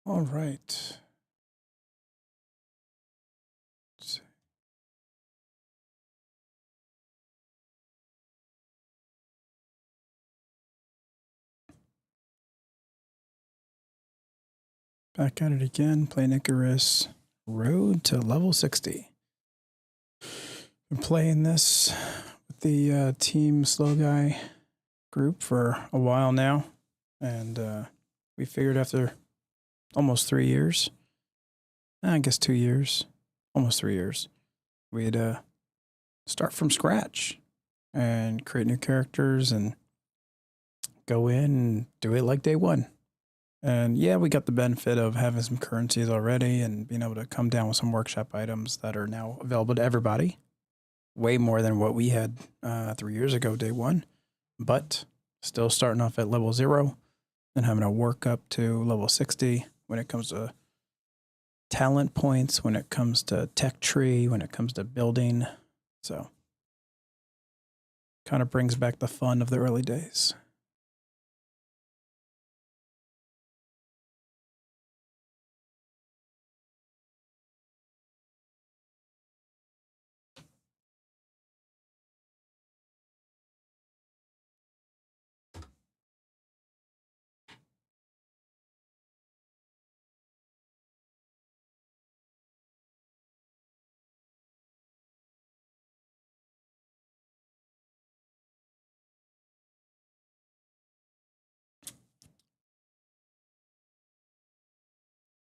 All right. Let's see. Back at it again, playing Icarus. Road to level 60. Been playing this with the Team Slow Guy group for a while now. And we figured after almost 3 years, I guess 2 years, almost 3 years, we'd start from scratch and create new characters and go in and do it like day one. And yeah, we got the benefit of having some currencies already and being able to come down with some workshop items that are now available to everybody. Way more than what we had 3 years ago, day one. But still starting off at level 0 and having to work up to level 60 when it comes to talent points, when it comes to tech tree, when it comes to building. So kind of brings back the fun of the early days.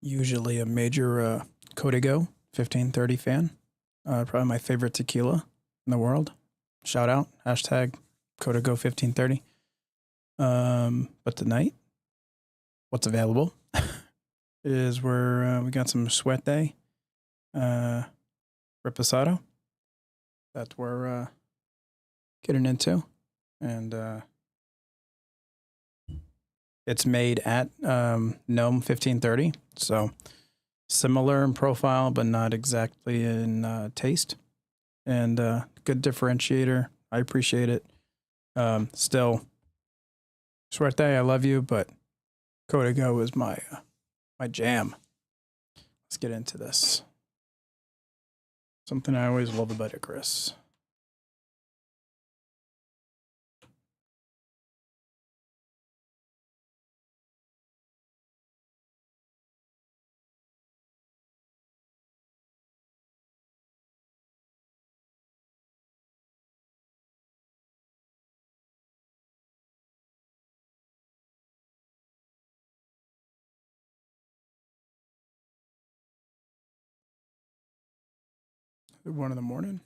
Usually a major Código 1530 fan. Probably my favorite tequila in the world. Shout out, hashtag Código 1530. But tonight, what's available is we got some Suerte Reposado that we're getting into. And it's made at Gnome 1530. So similar in profile, but not exactly in taste. And good differentiator. I appreciate it. Still, Suerte, I love you, but Código is my jam. Let's get into this. Something I always love about Icarus. One in the morning.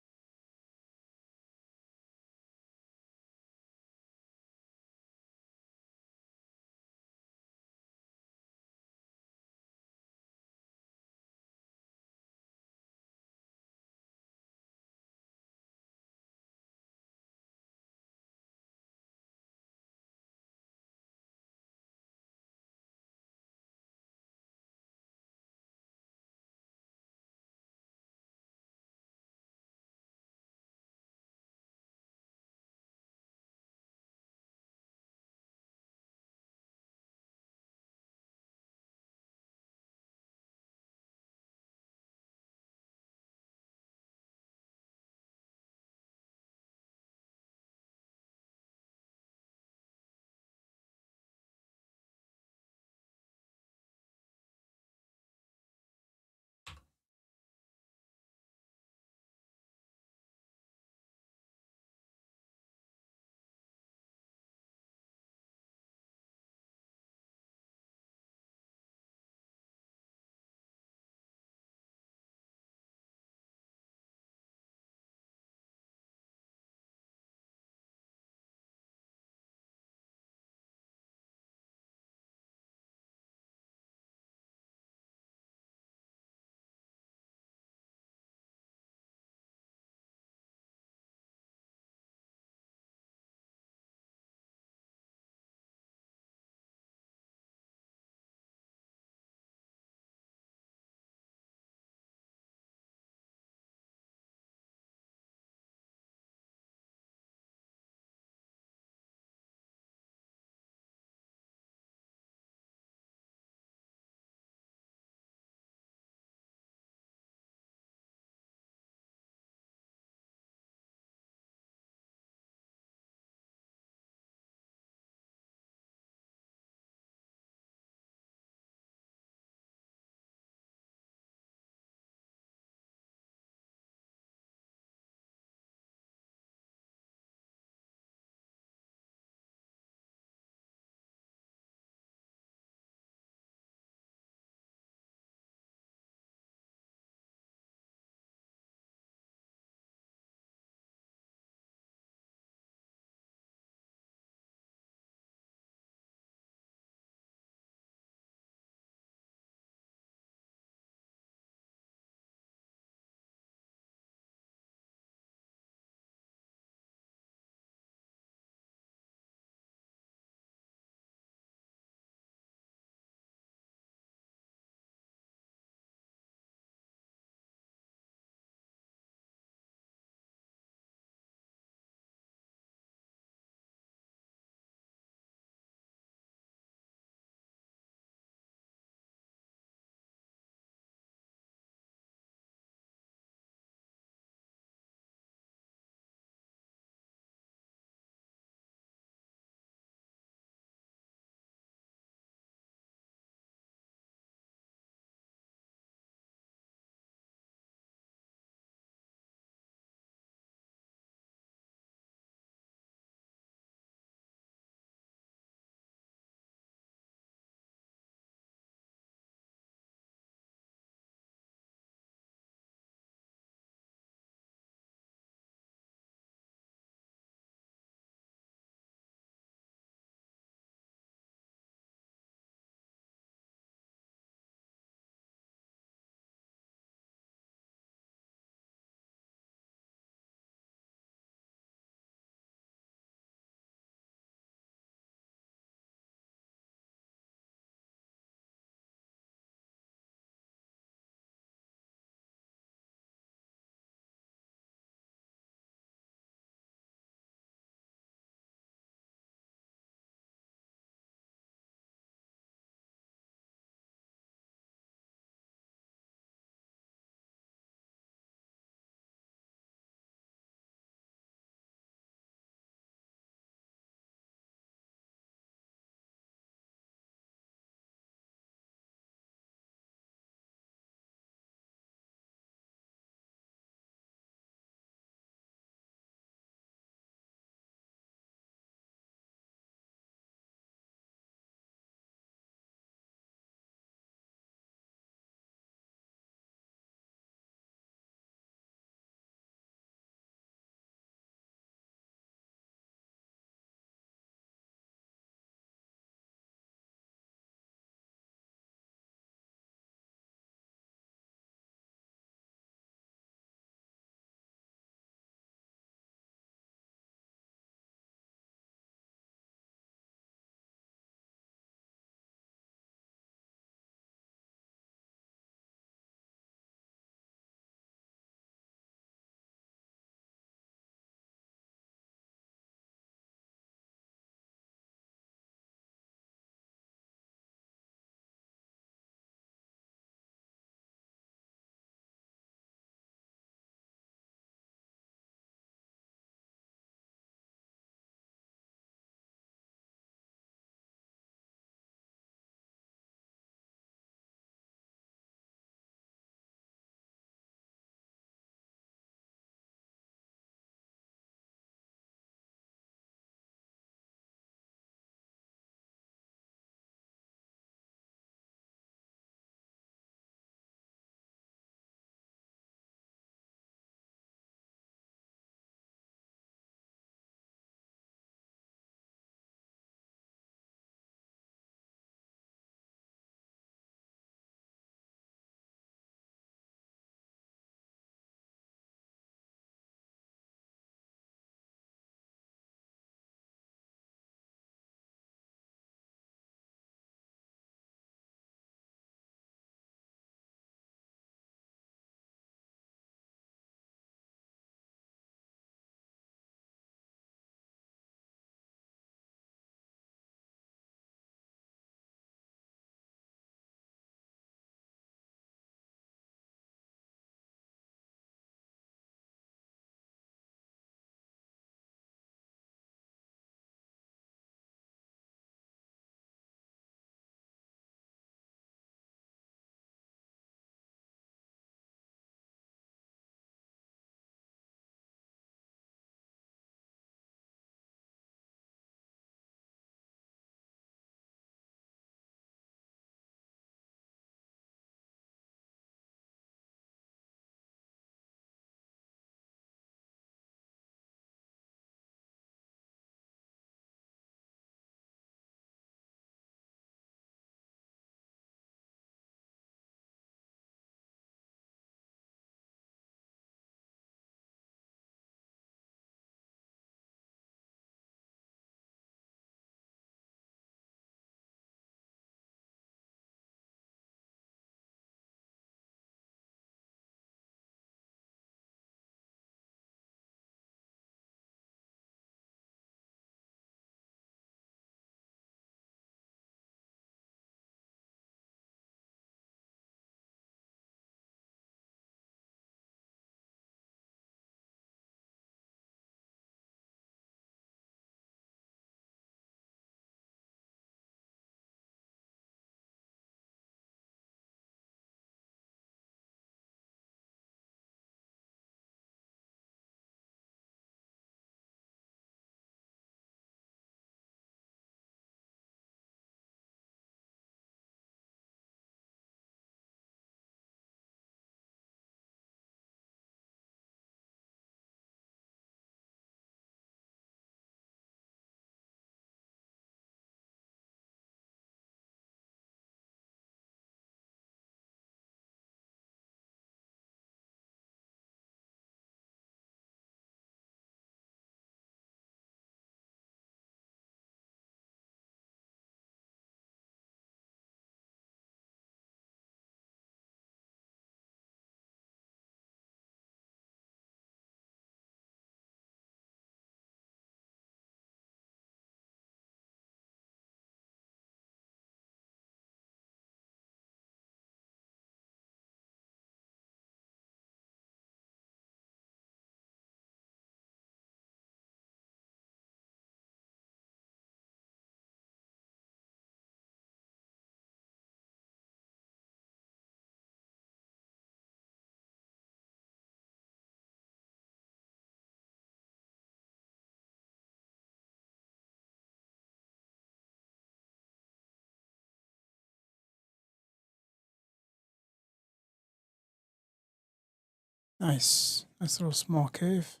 Nice. Nice little small cave.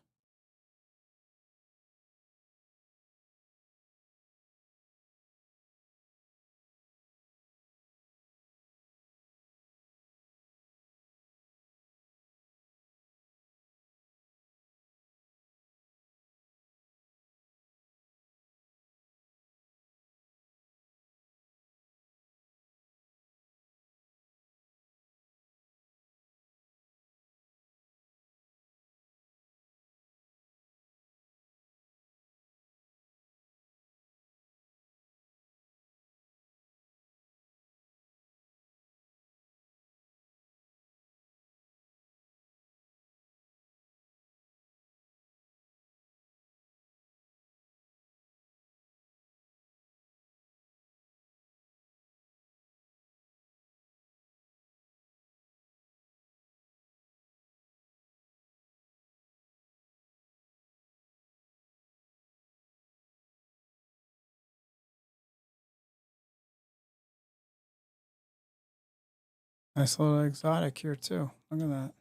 Nice little exotic here too. Look at that.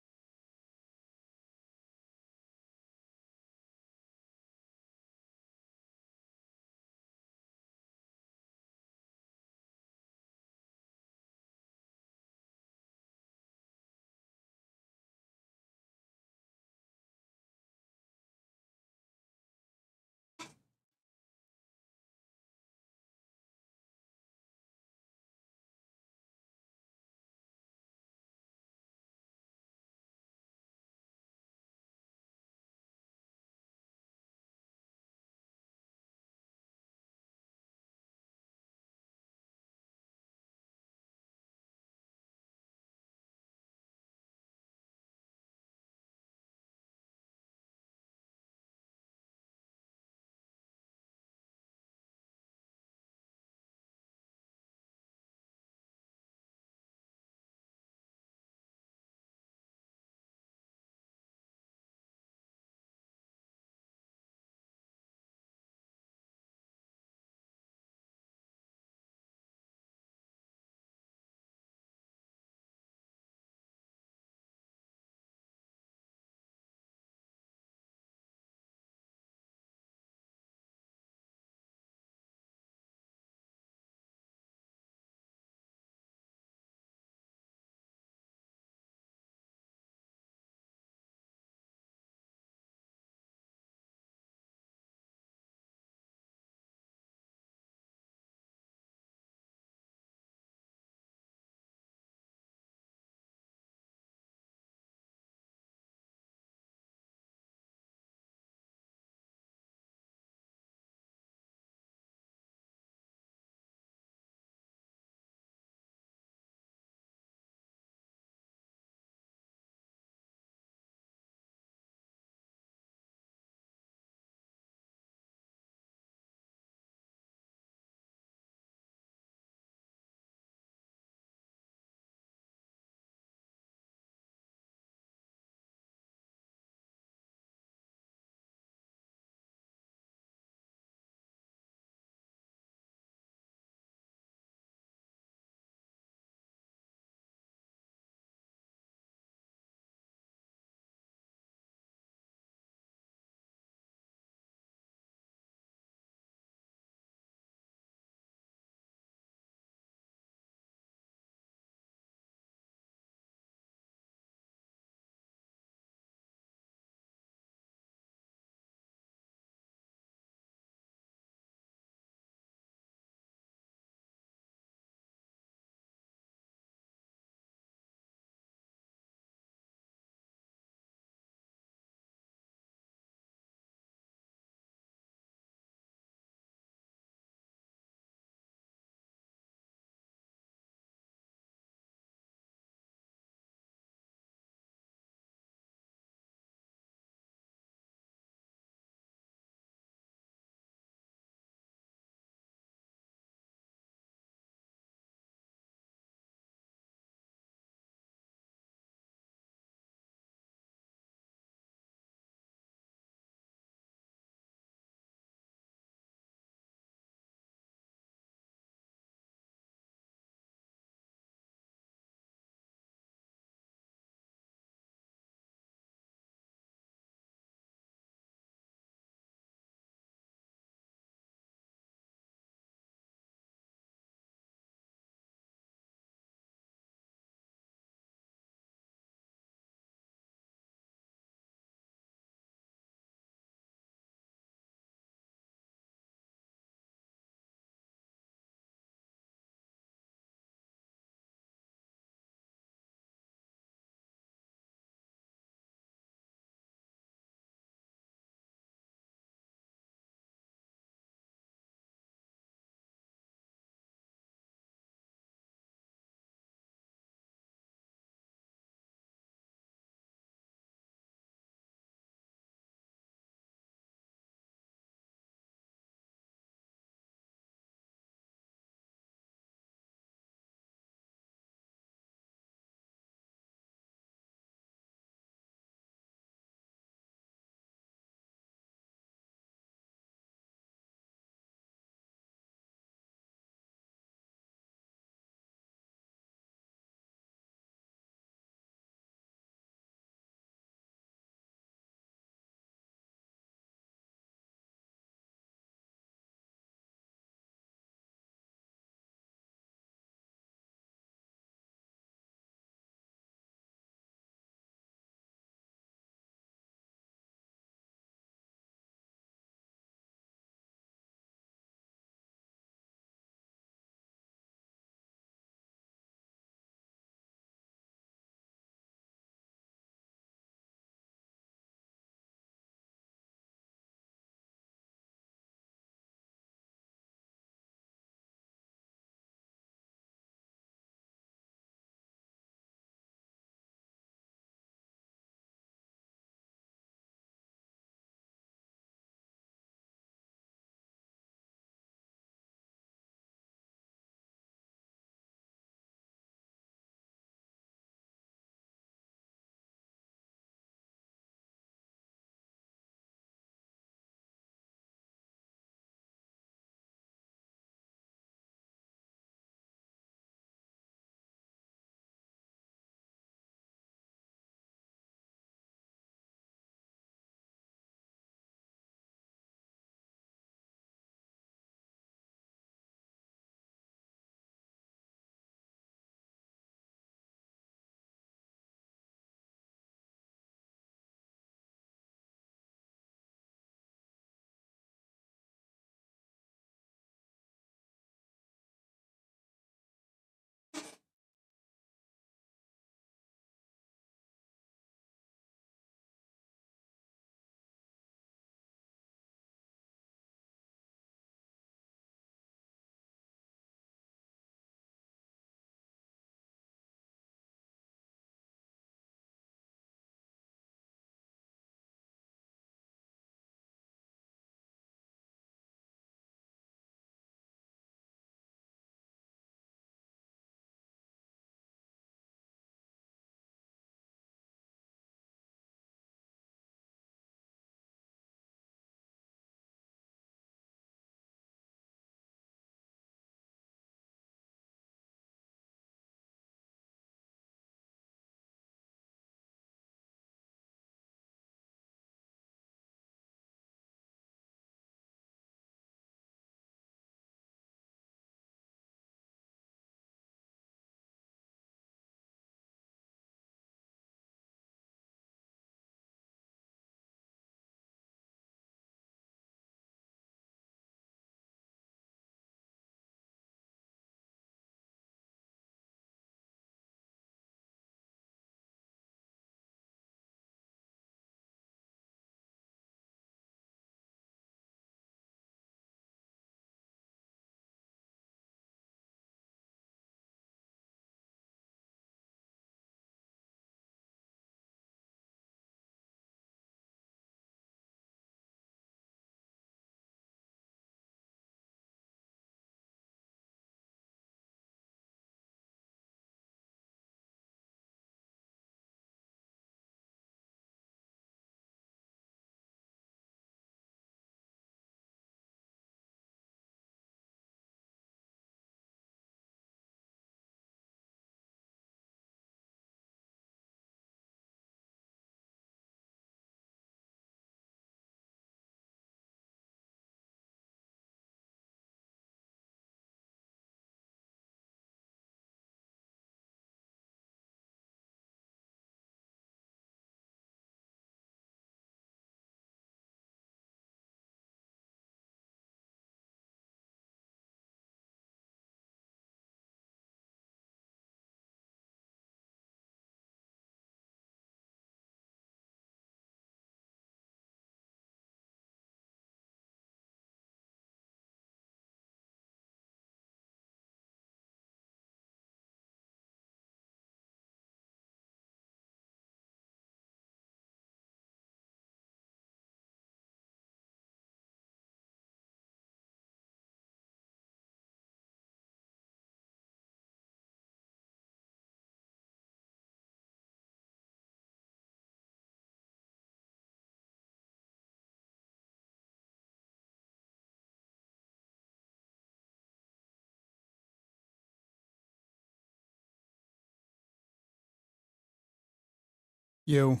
You.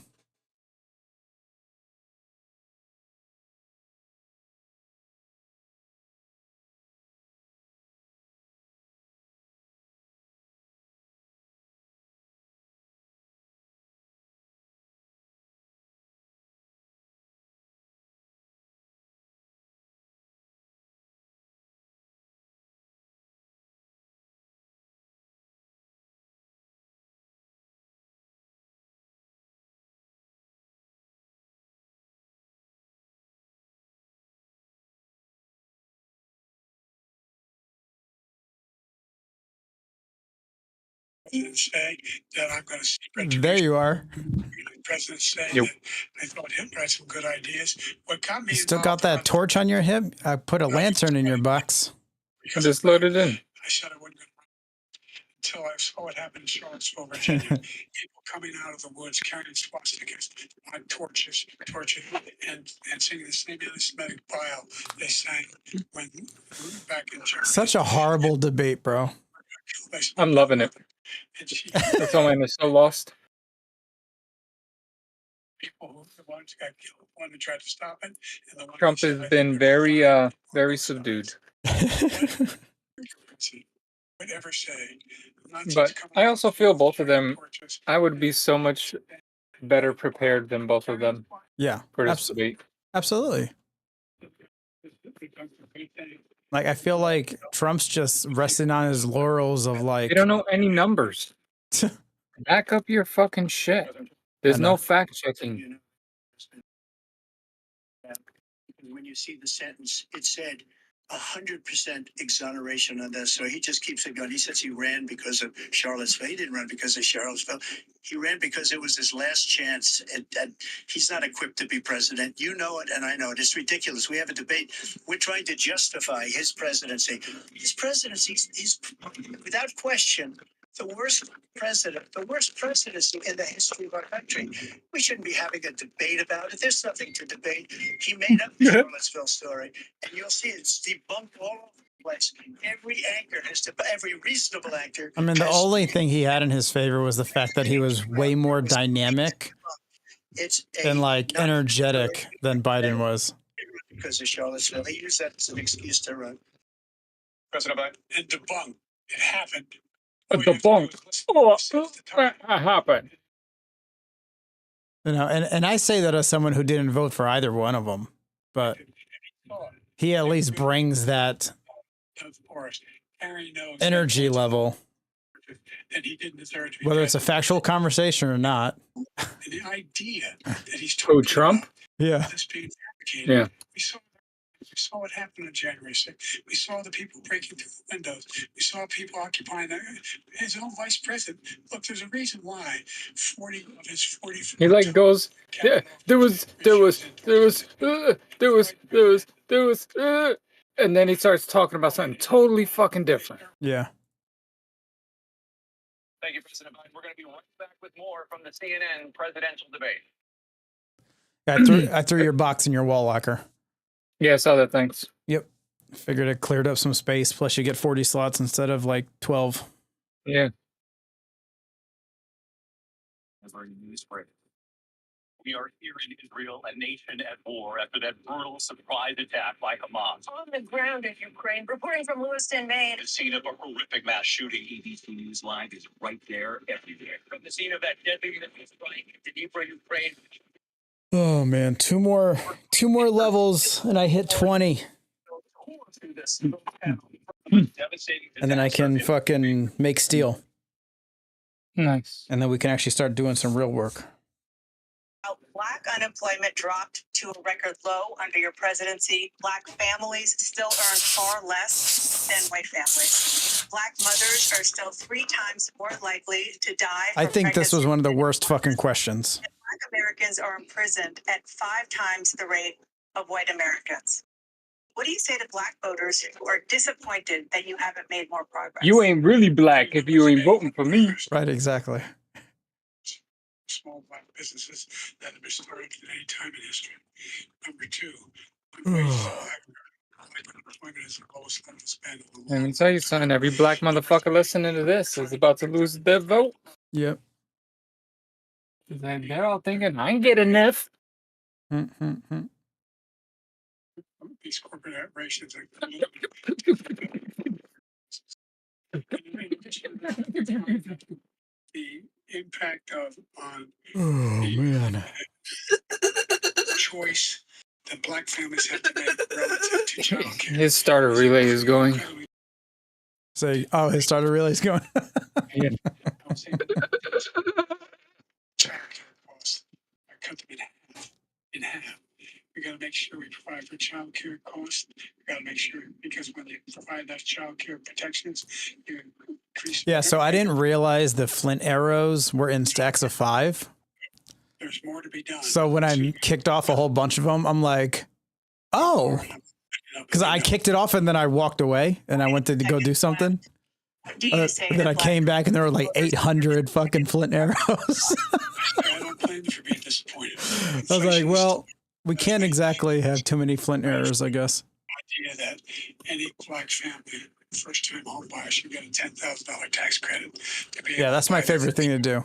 Say that I'm going to spread There you are. the president saying Yep. that I thought Hitler had some good ideas. What got me You still got that torch on your hip? I put a lantern in your box. I just loaded in. I said I wasn't going to until I saw what happened in Charlottesville, Virginia. People coming out of the woods carrying swastikas on torches, and singing the same anti-Semitic bile they sang when back in Germany. Such a horrible debate, bro. I'm loving it. That's why I'm so lost. People who the ones got killed, one who tried to stop it, and the one Trump has been very subdued. would ever say. But I also feel both of them, I would be so much better prepared than both of them Yeah. for this debate. Absolutely. Like, I feel like Trump's just resting on his laurels of like... They don't know any numbers. Back up your fucking shit. There's no fact checking. When you see the sentence, it said 100% exoneration on this. So he just keeps it going. He says he ran because of Charlottesville. He didn't run because of Charlottesville. He ran because it was his last chance. And he's not equipped to be president. You know it, and I know it. It's ridiculous. We have a debate. We're trying to justify his presidency. His presidency is, without question, the worst presidency in the history of our country. We shouldn't be having a debate about it. There's nothing to debate. He made up the Charlottesville story, and you'll see it's debunked all over the place. Every anchor every reasonable anchor. I mean, the only thing he had in his favor was the fact that he was way more dynamic and like energetic than Biden was. Because of Charlottesville, he used that as an excuse to run. President Biden and debunk it happened. Debunk. What happened? You know, and I say that as someone who didn't vote for either one of them, but he at least brings that energy level, whether it's a factual conversation or not. The idea that he's Oh, Trump? Yeah. Yeah. We saw what happened on January 6th. We saw the people breaking through the windows. We saw people occupying his own vice president. Look, there's a reason why 40 of his 44. He like goes, there was, and then he starts talking about something totally fucking different. Yeah. Thank you, President Biden. We're going to be right back with more from the CNN presidential debate. I threw your box in your wall locker. Yeah, I saw that. Thanks. Yep. Figured it cleared up some space. Plus, you get 40 slots instead of like 12. Yeah. We are here in Israel, a nation at war after that brutal surprise attack by Hamas. On the ground in Ukraine, reporting from Lewiston, Maine. The scene of a horrific mass shooting. ABC News Live is right there everywhere. From the scene of that deadly strike in Dnipro, Ukraine. Oh man, two more levels and I hit 20. And then I can fucking make steel. Nice. And then we can actually start doing some real work. Black unemployment dropped to a record low under your presidency. Black families still earn far less than white families. Black mothers are still 3 times more likely to die. I think this was one of the worst fucking questions. And Black Americans are imprisoned at 5 times the rate of white Americans. What do you say to Black voters who are disappointed that you haven't made more progress? You ain't really black if you ain't voting for me. Right, exactly. Small Black businesses that have been started at any time in history. Number 2, unemployment is the lowest level spend. Let me tell you something. Every black motherfucker listening to this is about to lose their vote. Yep. They're all thinking, I can get enough. Mm-hmm. These corporate operations are the impact of on Oh man. choice that black families have to make relative to childcare. His starter relay is going. Say, oh, his starter relay's going. Yeah. Childcare costs are cut them in half. We got to make sure we provide for childcare costs. We got to make sure, because when you provide those childcare protections, you increase. Yeah, so I didn't realize the flint arrows were in stacks of 5. There's more to be done. So when I kicked off a whole bunch of them, I'm like, oh, because I kicked it off and then I walked away and I went to go do something. Do you say And then I that came back and there were like 800 fucking flint arrows. I don't blame you for being disappointed. I was like, well, we can't exactly have too many flint arrows, I guess. Idea that any black family, first-time home buyer, should get a $10,000 tax credit. To be Yeah, able that's to my buy favorite thing to do.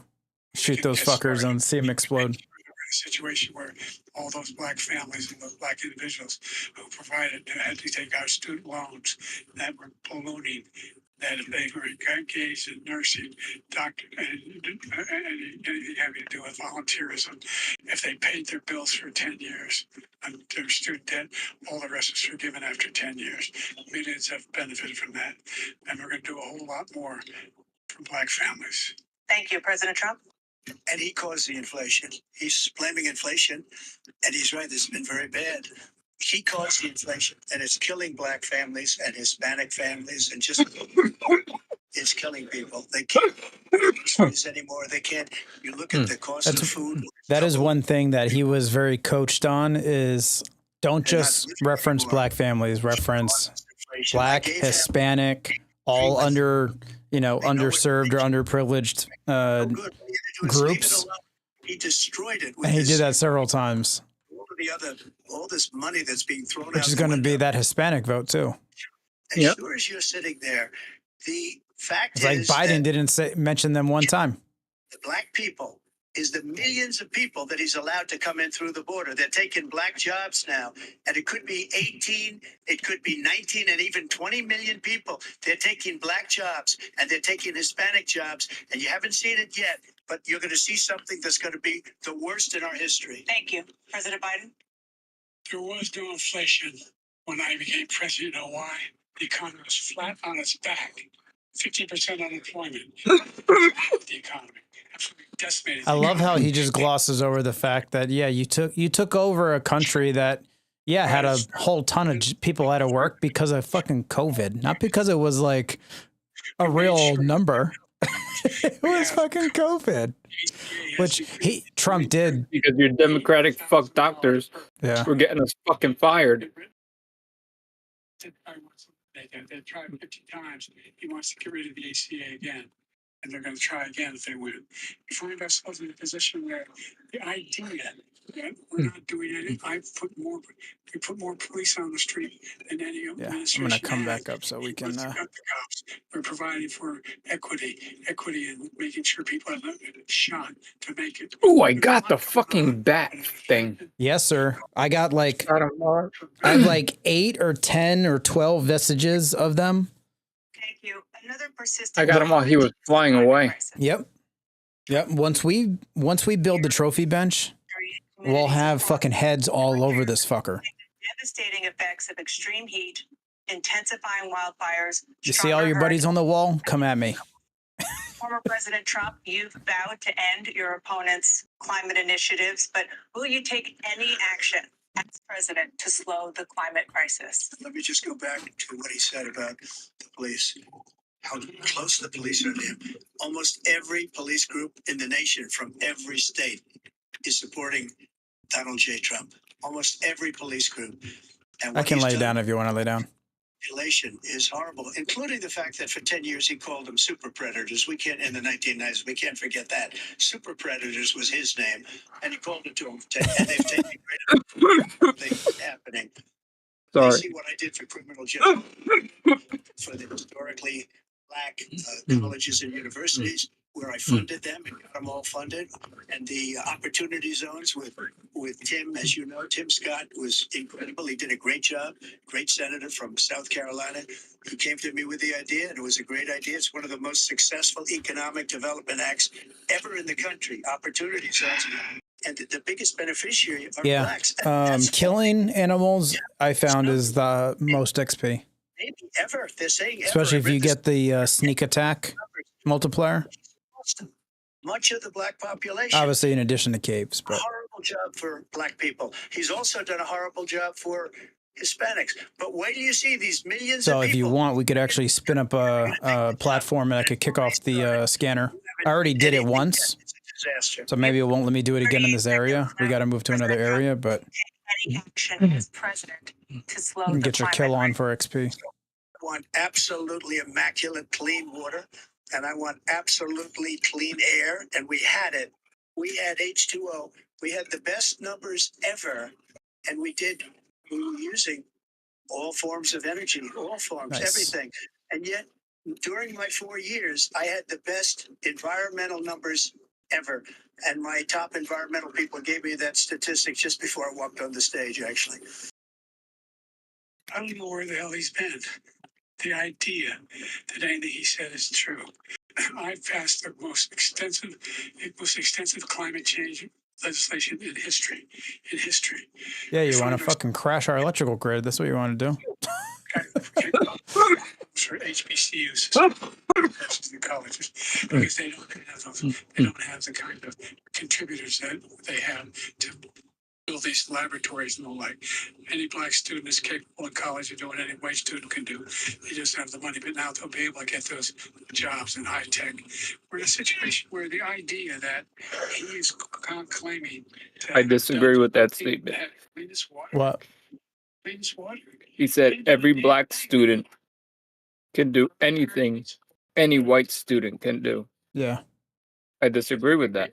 They Shoot can those get fuckers started. and see them explode. We're in a situation where all those black families and those black individuals who provided had to take out student loans that were ballooning, that if they were engaged in nursing, doctor, and anything having to do with volunteerism, if they paid their bills for 10 years and their student debt, all the rest was forgiven after 10 years. Millions have benefited from that. And we're going to do a whole lot more for black families. Thank you, President Trump. And he caused the inflation. He's blaming inflation, and he's right. This has been very bad. He caused the inflation, and it's killing black families and Hispanic families, and just it's killing people. They can't groceries anymore. They can't. You look at the cost of food. That is one thing that he was very coached on is don't just reference black families, reference black, Hispanic, all under, underserved or underprivileged groups. He destroyed it. And he did that several times. All this money that's being thrown out. Which is going to be that Hispanic vote too. As sure as you're sitting there, the fact It's like is Biden didn't mention them one time. the black people is the millions of people that he's allowed to come in through the border. They're taking black jobs now, and it could be 18, it could be 19, and even 20 million people. They're taking black jobs, and they're taking Hispanic jobs, and you haven't seen it yet, but you're going to see something that's going to be the worst in our history. Thank you, President Biden. There was no inflation when I became president. You know why? The economy was flat on its back. 50% unemployment. The economy. Absolutely decimated. I love how he just glosses over the fact that, you took over a country that, had a whole ton of people out of work because of fucking COVID, not because it was like a real number. It was fucking COVID, which Trump did. Because your Democratic fuck doctors were getting us fucking fired. They tried 50 times. He wants to get rid of the ACA again. And they're going to try again if they win. We find ourselves in a position where the idea that we're not doing anything. We put more police on the street than any administration. I'm going to come back up so we can. We're providing for equity and making sure people have a shot to make it. Oh, I got the fucking bat thing. Yes, sir. I got I have like 8 or 10 or 12 vestiges of them. Thank you. Another persistent. I got him while he was flying away. Yep. Once we build the trophy bench, we'll have fucking heads all over this fucker. Devastating effects of extreme heat, intensifying wildfires. You see all your buddies on the wall? Come at me. Former President Trump, you've vowed to end your opponent's climate initiatives, but will you take any action as president to slow the climate crisis? Let me just go back to what he said about the police. How close the police are to him. Almost every police group in the nation from every state is supporting Donald J. Trump. Almost every police group. And I can lay down if you want to lay down. Population is horrible, including the fact that for 10 years he called them super predators. We can't, in the 1990s, we can't forget that. Super predators was his name, and he called it to them. And they've taken great things happening. Sorry. They see what I did for criminal justice, for the historically black colleges and universities. where I funded them and got them all funded, and the opportunity zones with Tim, as you know, Tim Scott was incredible. He did a great job. Great senator from South Carolina. He came to me with the idea, and it was a great idea. It's one of the most successful economic development acts ever in the country. Opportunity zones. And the biggest beneficiary are blacks. Killing animals, I found, is the most XP. Maybe ever. They're saying ever. Especially if you get the sneak attack multiplier. Much of the black population. Obviously, in addition to caves, but Horrible job for black people. He's also done a horrible job for Hispanics. But wait till you see these millions so of people. if you want, we could actually spin up a platform and I could kick off the scanner. I already did it once, It's a disaster. so maybe it won't let me do it again in this area. We got to move to another area, but Any action as president to slow you can the get your climate kill on rise. for XP. I want absolutely immaculate clean water, and I want absolutely clean air, and we had it. We had H2O. We had the best numbers ever, and we were using all forms of energy, all forms, Nice. everything. And yet, during my 4 years, I had the best environmental numbers ever. And my top environmental people gave me that statistic just before I walked on the stage, actually. I don't know where the hell he's been. The idea that anything he said is true. I passed the most extensive climate change legislation in history. Yeah, you want to fucking crash our electrical grid. That's what you want to do. For HBCUs, the colleges, because they don't have those. They don't have the kind of contributors that they have to build these laboratories and the like. Any black student is capable in college of doing any white student can do. They just have the money, but now they'll be able to get those jobs in high tech. We're in a situation where the idea that he is claiming to I disagree with that statement. cleanest water. What? Cleanest water. He said every black student can do anything any white student can do. Yeah, I disagree with that.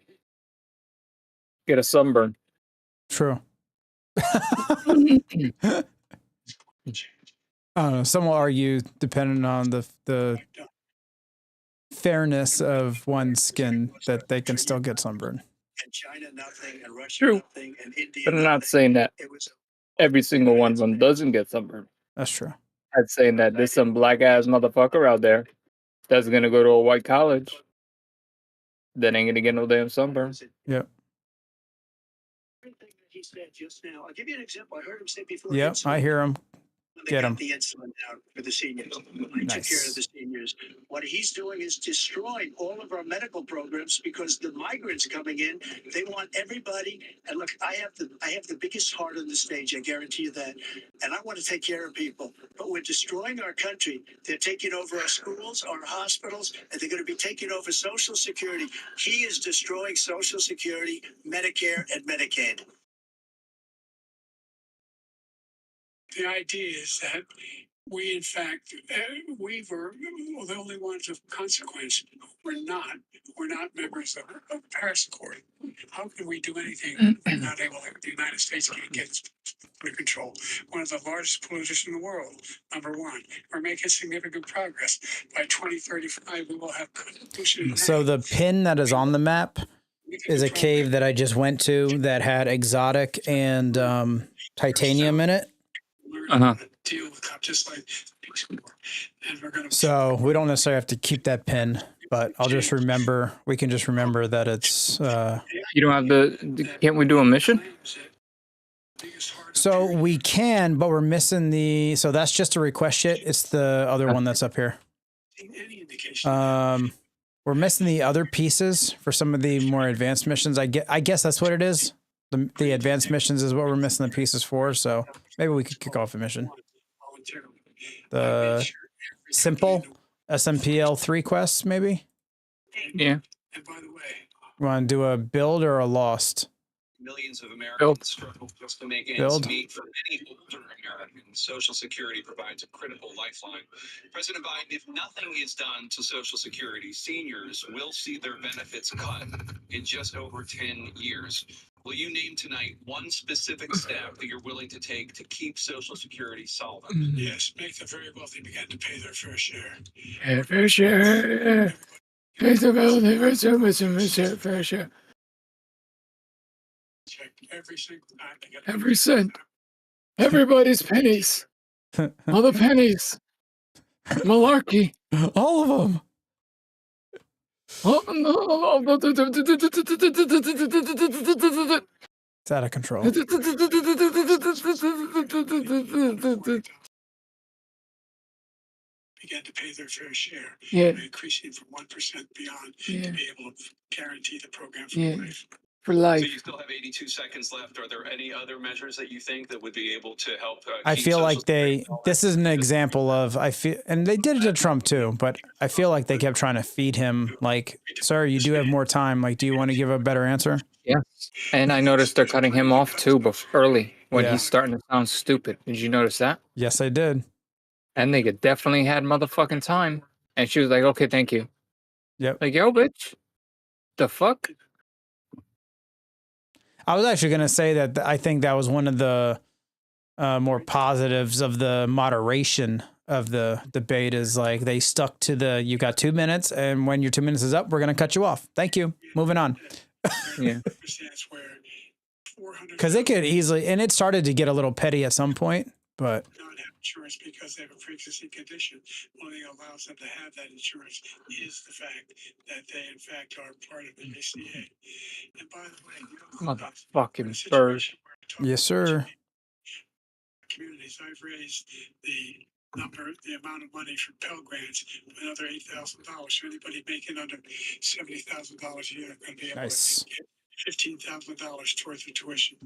Get a sunburn. true. I don't know. Some will argue, depending on the fairness of one's skin, that they can still get sunburn. And China, nothing, and Russia, True. nothing, and India, But I'm not nothing. saying that It was every single one of them doesn't get sunburn. That's true. I'm saying that there's some black ass motherfucker out there that's gonna go to a white college that ain't gonna get no damn sunburn. Yep. everything that he said just now. I'll give you an example. I heard him say before. Yep, I hear him. When they Get got 'em. the insulin down for the seniors. I took Nice. care of the seniors. What he's doing is destroying all of our medical programs because the migrants coming in, they want everybody. And look, I have the biggest heart on the stage. I guarantee you that. And I want to take care of people. But we're destroying our country. They're taking over our schools, our hospitals, and they're going to be taking over Social Security. He is destroying Social Security, Medicare, and Medicaid. The idea is that we, in fact, we were the only ones of consequence. We're not members of Paris Accord. How can we do anything? We're not able to. The United States can't get under control. One of the largest polluters in the world, number one. We're making significant progress. By 2035, we will have pollution. So the pin that is on the map is a cave that I just went to that had exotic and titanium in it. Deal with just like and we're going to. So we don't necessarily have to keep that pin, but I'll just remember. We can just remember that it's. You don't have can't we do a mission? So we can, but we're missing the. So that's just a request sheet. It's the other one that's up here. Any indication. We're missing the other pieces for some of the more advanced missions. I guess that's what it is. The advanced missions is what we're missing the pieces for. So maybe we could kick off a mission. The simple SMPL 3 quests, maybe. Yeah. And by the way, You want to do a build or a lost? Millions of Americans struggle just to make ends Build. meet. For many older Americans, Social Security provides a critical lifeline. President Biden, if nothing is done to Social Security, seniors will see their benefits cut in just over 10 years. Will you name tonight one specific step that you're willing to take to keep Social Security solvent? yes, make the very wealthy begin to pay their fair share. Fair share. It's about the fair share. Check every single time. They get Every cent. Everybody's pennies. All the pennies. Malarkey. All of them. Oh, no. It's out of control. began to pay their fair share, Yeah, increasing from 1% beyond yeah, to be able to guarantee the program for yeah. life. For So life. you still have 82 seconds left. Are there any other measures that you think that would be able to help? I keep feel Social like Security this is an example of, I feel, and they did it to Trump too, but I feel like they kept trying to feed him, like, sir, you do have more time. Like, do you want to give a better answer? Yeah. And I noticed they're cutting him off too early when Yeah. he's starting to sound stupid. Did you notice that? Yes, I did. And they definitely had motherfucking time. And she was like, okay, thank you. Yep. Like, yo, bitch. The fuck? I was actually going to say that I think that was one of the more positives of the moderation of the debate is like they stuck to you got 2 minutes, and when your 2 minutes is up, we're going to cut you off. Thank you. Moving on. Yeah. Because they could easily, and it started to get a little petty at some point, but not have insurance because they have a pre-existing condition. One thing that allows them to have that insurance is the fact that they, in fact, are part of the ACA. And by the way, Motherfucking bird. yes, sir. communities, I've raised the amount of money for Pell Grants, another $8,000. So anybody making under $70,000 a year going to be able Nice. to get $15,000 towards the tuition.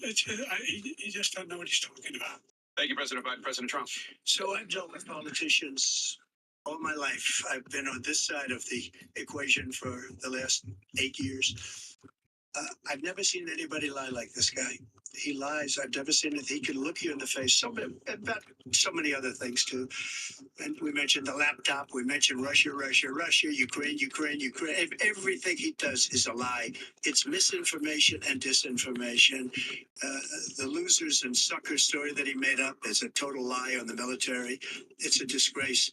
He just doesn't know what he's talking about. Thank you, President Biden. President Trump. So I've dealt with politicians all my life. I've been on this side of the equation for the last 8 years. I've never seen anybody lie like this guy. He lies. I've never seen it. He can look you in the face. About so many other things too. And we mentioned the laptop. We mentioned Russia, Ukraine. Everything he does is a lie. It's misinformation and disinformation. The losers and suckers story that he made up is a total lie on the military. It's a disgrace.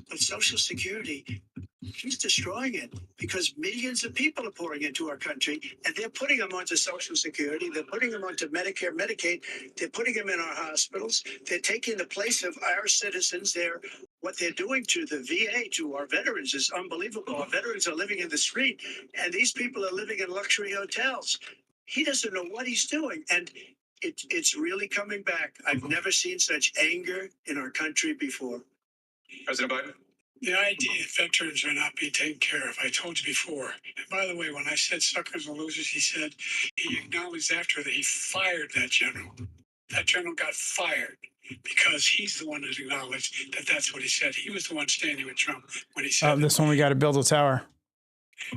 But Social Security, he's destroying it because millions of people are pouring into our country and they're putting them onto Social Security. They're putting them onto Medicare, Medicaid. They're putting them in our hospitals. They're taking the place of our citizens. What they're doing to the VA, to our veterans, is unbelievable. Our veterans are living in the street and these people are living in luxury hotels. He doesn't know what he's doing. And it's really coming back. I've never seen such anger in our country before. President Biden. The idea that veterans are not being taken care of, I told you before. And by the way, when I said suckers and losers, he acknowledged after that he fired that general. That general got fired because he's the one that acknowledged that that's what he said. He was the one standing with Trump when he said This one we got to build a tower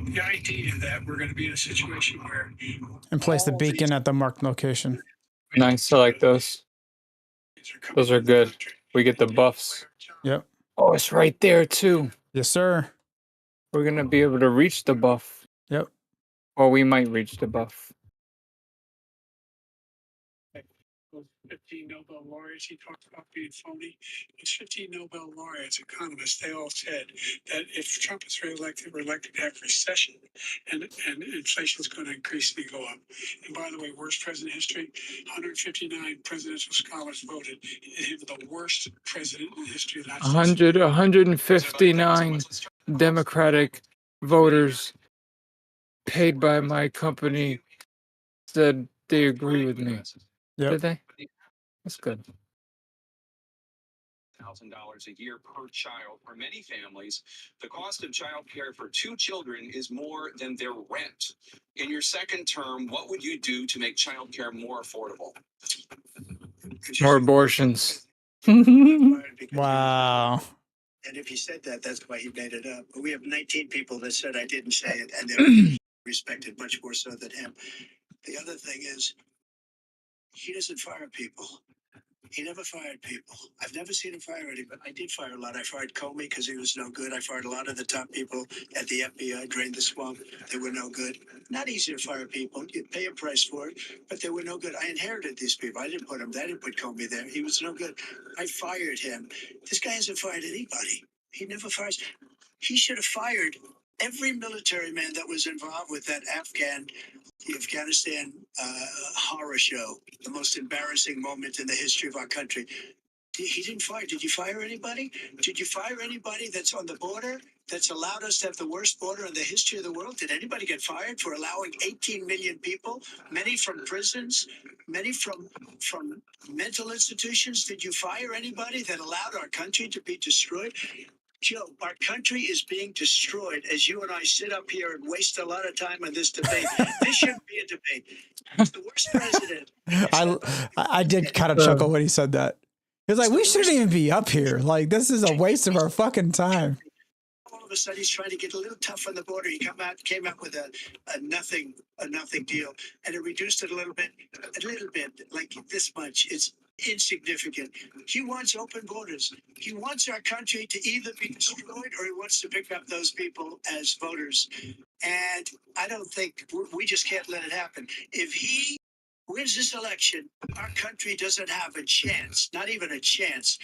the idea that we're going to be in a situation where and place the beacon at the marked location. Nice. I like those. Those are good. We get the buffs. Yep. Oh, it's right there too. Yes, sir. We're going to be able to reach the buff. Yep. Or we might reach the buff. those 15 Nobel laureates he talked about being phony. Those 15 Nobel laureates, economists, they all said that if Trump is reelected, we're likely to have recession and inflation is going to increasingly go up. And by the way, worst president in history, 159 presidential scholars voted him the worst president in history of the United States. 159 Democratic voters paid by my company said they agree with me. Yep. Did they? That's good. $1,000 a year per child. For many families, the cost of child care for 2 children is more than their rent. In your second term, what would you do to make child care more affordable? More abortions. Wow. And if he said that, that's why he made it up. But we have 19 people that said I didn't say it, and they're respected much more so than him. The other thing is, he doesn't fire people. He never fired people. I've never seen him fire anybody. I did fire a lot. I fired Comey because he was no good. I fired a lot of the top people at the FBI, drained the swamp. They were no good. Not easy to fire people. You pay a price for it, but they were no good. I inherited these people. I didn't put them there. I didn't put Comey there. He was no good. I fired him. This guy hasn't fired anybody. He never fires. He should have fired every military man that was involved with that the Afghanistan horror show, the most embarrassing moment in the history of our country. He didn't fire. Did you fire anybody? Did you fire anybody that's on the border that's allowed us to have the worst border in the history of the world? Did anybody get fired for allowing 18 million people, many from prisons, many from mental institutions? Did you fire anybody that allowed our country to be destroyed? Joe, our country is being destroyed as you and I sit up here and waste a lot of time on this debate. This shouldn't be a debate. It's the worst president. I did kind of chuckle when he said that. He was like, we shouldn't even be up here. Like, this is a waste of our fucking time. All of a sudden, he's trying to get a little tough on the border. He came out with a nothing deal, and it reduced it a little bit, like this much. It's insignificant. He wants open borders. He wants our country to either be destroyed or he wants to pick up those people as voters. And I don't think we just can't let it happen. If he wins this election, our country doesn't have a chance, not even a chance,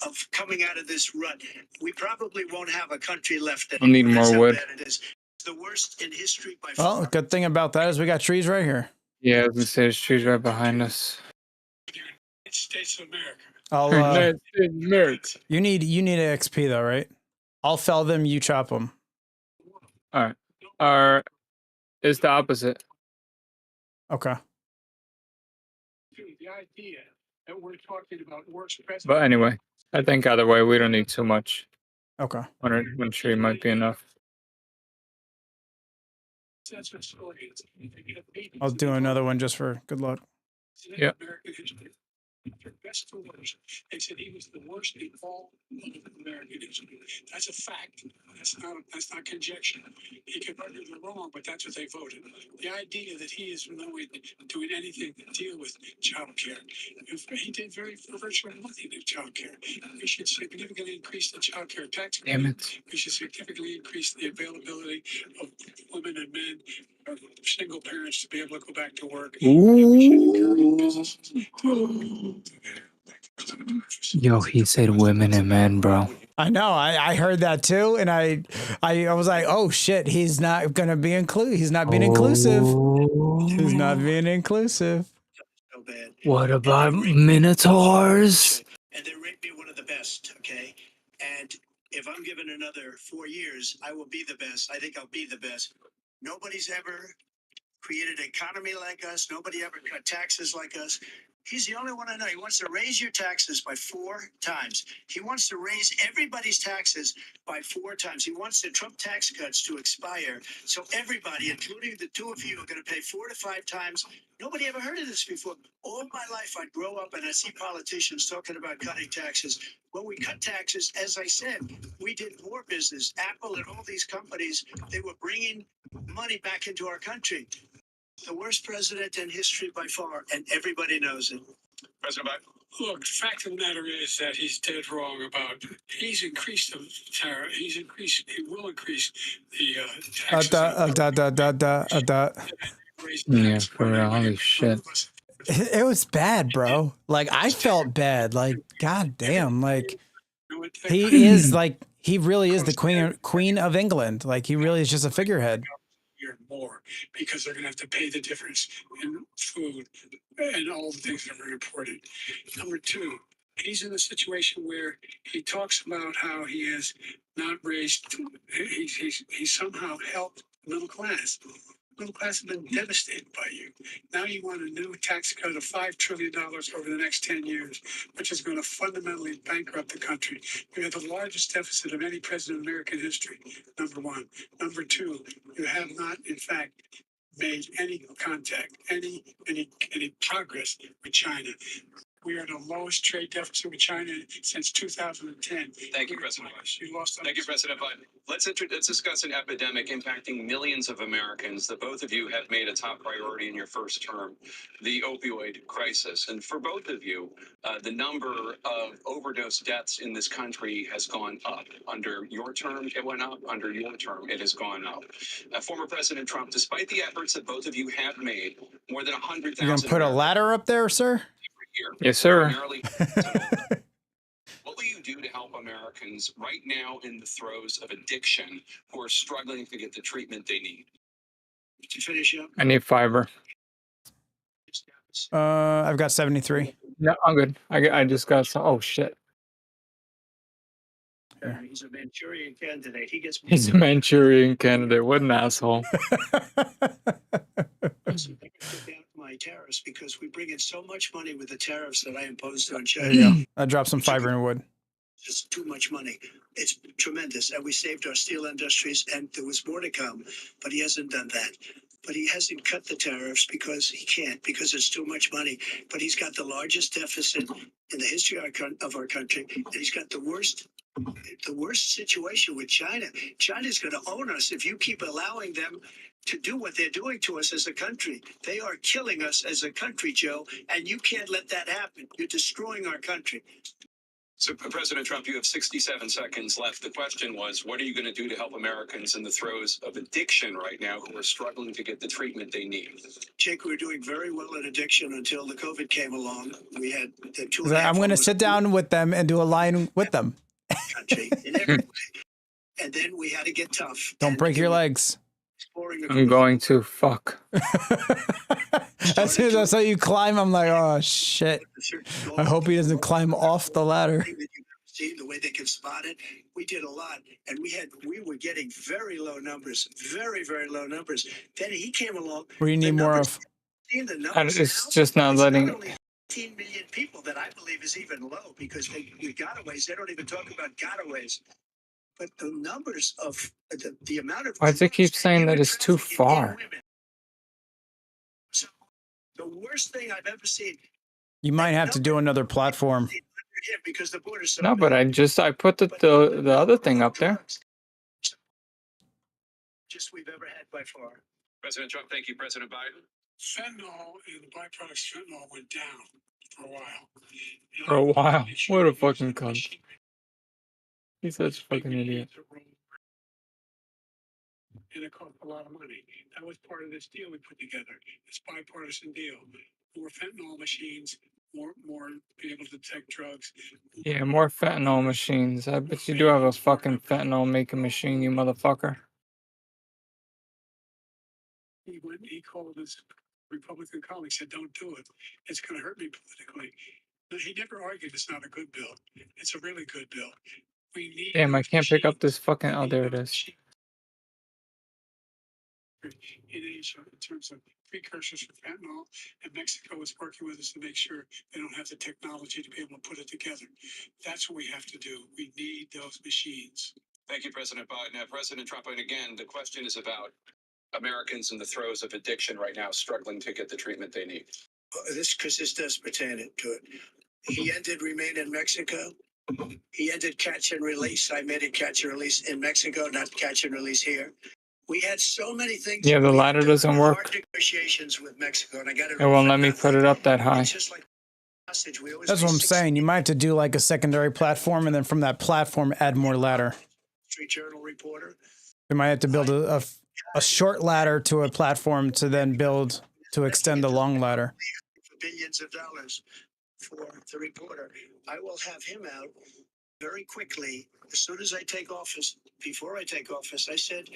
of coming out of this rut. We probably won't have a country left I'll need anymore. more That's how wood. bad it is. It's the worst in history by Well, far. the good thing about that is we got trees right here. Yeah, I was gonna say there's trees right behind us. United States of America. I'll Nerds. you need an XP though, right? I'll fell them, you chop them. All right. It's the opposite. Okay. The idea that we're talking about worst president. But anyway, I think either way, we don't need too much. Okay. One tree might be enough. That's what story is. I'll do another one just for good luck. Yeah. American history. From best to worst. They said he was the worst in all of American history. That's a fact. That's not conjecture. He could argue they're wrong, but that's what they voted. The idea that he is doing anything to deal with child care. He did virtually nothing to child care. We should significantly increase the child care tax Damn credit. it. We should significantly increase the availability of women and men, or single parents, to be able to go back to work. Yo, he said women and men, bro. I know. I heard that too, and I was like, oh shit, he's not gonna be He's not being inclusive. He's not being inclusive. So bad. What about minotaurs? And they rate me one of the best, okay? And if I'm given another 4 years, I will be the best. I think I'll be the best. Nobody's ever created an economy like us. Nobody ever cut taxes like us. He's the only one I know. He wants to raise your taxes by 4 times. He wants to raise everybody's taxes by 4 times. He wants the Trump tax cuts to expire. So everybody, including the two of you, are going to pay 4 to 5 times. Nobody ever heard of this before. All my life, I'd grow up and I see politicians talking about cutting taxes. When we cut taxes, as I said, we did more business. Apple and all these companies, they were bringing money back into our country. The worst president in history by far, and everybody knows it. President Biden. Look, the fact of the matter is that he's dead wrong about. He's increased the tariff. He will increase the taxes. Yeah, for real. Holy shit. It was bad, bro. Like I felt bad. Like god damn. Like he really is the queen of England. Like he really is just a figurehead. More because they're going to have to pay the difference in food and all the things that are important. Number two, he's in a situation where he talks about how he has not raised. He's somehow helped the middle class. Middle class has been devastated by you. Now you want a new tax cut of $5 trillion over the next 10 years, which is going to fundamentally bankrupt the country. You have the largest deficit of any president in American history, number one. Number two, you have not, in fact, made any contact, any progress with China. We are the lowest trade deficit with China since 2010. Thank you, President Biden. You lost. Thank you, President Biden. Let's discuss an epidemic impacting millions of Americans that both of you have made a top priority in your first term, the opioid crisis. And for both of you, the number of overdose deaths in this country has gone up. Under your term, it went up. Under your term, it has gone up. Former President Trump, despite the efforts that both of you have made, more than 100,000. You gonna put a ladder up there, sir? Yes, sir. What will you do to help America Americans right now in the throes of addiction who are struggling to get the treatment they need? Did you finish up? I need fiber. I've got 73. No, I'm good. I just got some. Oh shit. He's a Manchurian candidate. He gets He's a Manchurian candidate. What an asshole. my tariffs because we bring in so much money with the tariffs that I imposed on There China. you go. I dropped some fiber in wood. It's too much money. It's tremendous. And we saved our steel industries, and there was more to come, but he hasn't done that. But he hasn't cut the tariffs because he can't, because it's too much money. But he's got the largest deficit in the history of our country, and he's got the worst situation with China. China's going to own us if you keep allowing them to do what they're doing to us as a country. They are killing us as a country, Joe, and you can't let that happen. You're destroying our country. So, President Trump, you have 67 seconds left. The question was, what are you going to do to help Americans in the throes of addiction right now who are struggling to get the treatment they need? Jake, we were doing very well in addiction until the COVID came along. We had the two. I'm going to sit down with them and do a line with them. Country in every way. And then we had to get tough. Don't break your legs. I'm going to fuck. As soon as I saw you climb, I'm like, oh shit. I hope he doesn't climb off the ladder. The way they can spot it, we did a lot, and we were getting very low numbers, very, very low numbers. Then he came along. What do you need more of? It's just not letting. Not only 15 million people that I believe is even low because we gotaways. They don't even talk about gotaways. But the numbers of the amount of. Why does it keep saying that it's too far? So the worst thing I've ever seen. You might have to do another platform. Because the border's so No, but I put the other thing up there. Just we've ever had by far. President Trump, thank you. President Biden. Fentanyl and the byproducts of fentanyl went down for a while. For a while. What a fucking cunt. He's such a fucking idiot. And it cost a lot of money. That was part of this deal we put together. This bipartisan deal. More fentanyl machines, more be able to detect drugs. Yeah, more fentanyl machines. I bet you do have a fucking fentanyl making machine, you motherfucker. He called his Republican colleague, said, "Don't do it. It's going to hurt me politically." He never argued it's not a good bill. It's a really good bill. We need. Damn, I can't pick up this fucking. Oh, there it is. In Asia, in terms of precursors for fentanyl, and Mexico is working with us to make sure they don't have the technology to be able to put it together. That's what we have to do. We need those machines. Thank you, President Biden. President Trump, and again, the question is about Americans in the throes of addiction right now, struggling to get the treatment they need. This does pertain to it. He ended remain in Mexico. He ended catch and release. I made it catch and release in Mexico, not catch and release here. We had so many things. Yeah, the ladder doesn't work. Hard negotiations with Mexico, and I got It won't let me put it up that high. Just like hostage, That's what I'm saying. You might have to do like a secondary platform, and then from that platform, add more ladder. Street Journal reporter. We might have to build a short ladder to a platform to then build to extend the long ladder. For billions of dollars for the reporter. I will have him out very quickly as soon as I take office. Before I take office, I said,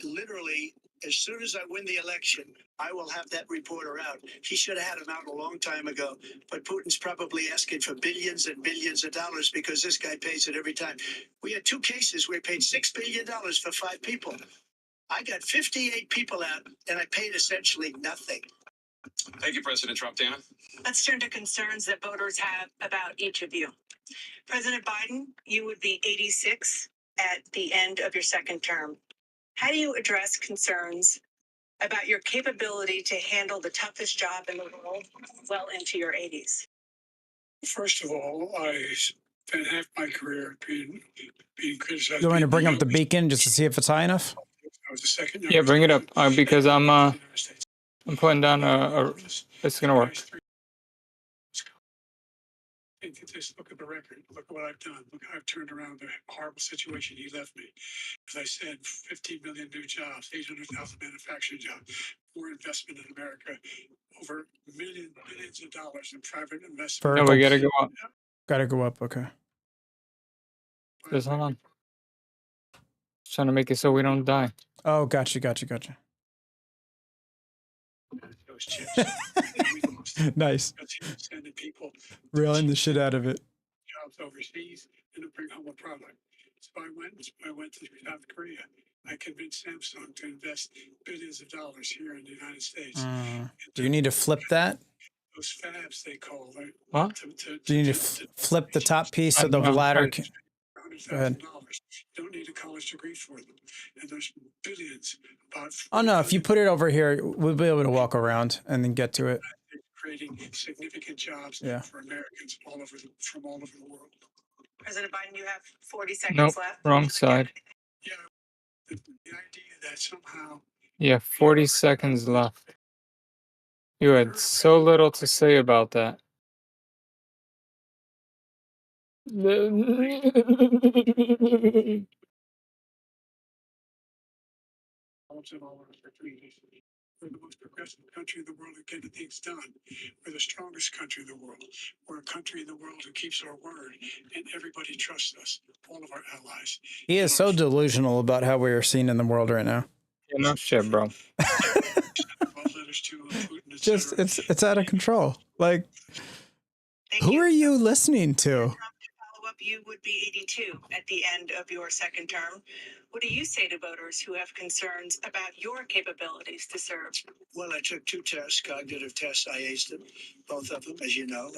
literally, as soon as I win the election, I will have that reporter out. He should have had him out a long time ago, but Putin's probably asking for billions and billions of dollars because this guy pays it every time. We had 2 cases where we paid $6 billion for 5 people. I got 58 people out, and I paid essentially nothing. Thank you, President Trump. Dana? Let's turn to concerns that voters have about each of you. President Biden, you would be 86 at the end of your second term. How do you address concerns about your capability to handle the toughest job in the world well into your 80s? First of all, I spent half my career being criticized. You want me to bring up the beacon just to see if it's high enough? I was the second. Yeah, bring it up because I'm putting down it's gonna work. Just look at the record. Look at what I've done. Look how I've turned around the horrible situation he left me. As I said, 15 million new jobs, 800,000 manufacturing jobs, more investment in America, over millions of dollars in private investment. No, we gotta go up. Gotta go up. Okay. Just hold on. Just trying to make it so we don't die. Oh, gotcha. Those chips. We lost. Nice. Because he was sending people Reeling the shit out of it. jobs overseas and to bring home a product. So I went to South Korea. I convinced Samsung to invest billions of dollars here in the United States. Do you need to flip that? Those fabs they call it. What? Do you need to flip the top piece so I the know. ladder? Go ahead. $100,000. You don't need a college degree for them. And there's billions. About Oh no! If you put it over here, we'll be able to walk around and then get to it. creating significant jobs Yeah. for Americans from all over the world. President Biden, you have 40 seconds Nope, left. wrong side. Yeah, the idea that somehow Yeah, 40 seconds left. You had so little to say about that. jobs and all opportunities. We're the most progressive country in the world at getting things done. We're the strongest country in the world. We're a country in the world who keeps our word, and everybody trusts us, all of our allies. He is so delusional about how we are seen in the world right now. Yeah, no shit, bro. Letters to Putin, et Just cetera. it's out of control. Like, who are you listening to? Follow up, you would be 82 at the end of your second term. What do you say to voters who have concerns about your capabilities to serve? Well, I took 2 tests, cognitive tests. I aced them, both of them, as you know.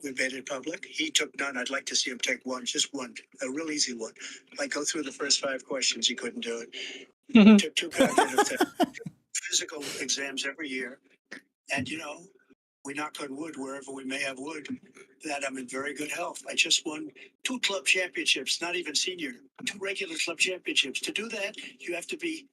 We made it public. He took none. I'd like to see him take one, just one, a real easy one. Like go through the first 5 questions. He couldn't do it. Took 2 cognitive tests, physical exams every year. And, you know, we knock on wood wherever we may have wood, that I'm in very good health. I just won 2 club championships, not even senior, 2 regular club championships. To do that, you have to be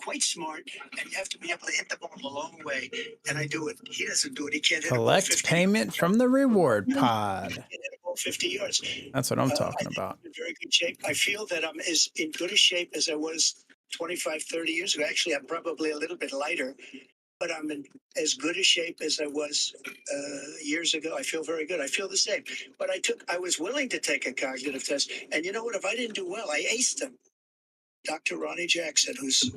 quite smart, and you have to be able to hit the ball a long way. And I do it. He doesn't do it. He can't hit a ball Collect 50 payment from the reward pod. He can't hit a ball 50 yards. That's what I'm I talking think about. I'm in very good shape. I feel that I'm as in good a shape as I was 25, 30 years ago. Actually, I'm probably a little bit lighter, but I'm in as good a shape as I was years ago. I feel very good. I feel the same. But I was willing to take a cognitive test. And you know what? If I didn't do well, I aced them. Dr. Ronnie Jackson, who's a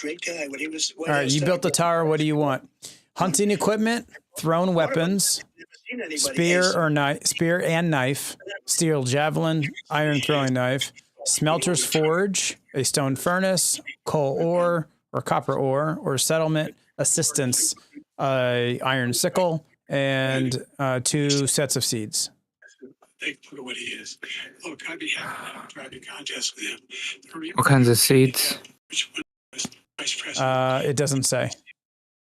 great guy when he was. All right, you built the tower. What do you want? Hunting equipment, thrown weapons, spear and knife, steel javelin, iron throwing knife, smelter's forge, a stone furnace, coal ore or copper ore, or settlement assistance, iron sickle, and 2 sets of seeds. They put what he is. Look, I'd be happy to have a driving contest with him. What kinds of seeds? Which one was vice president? It doesn't say.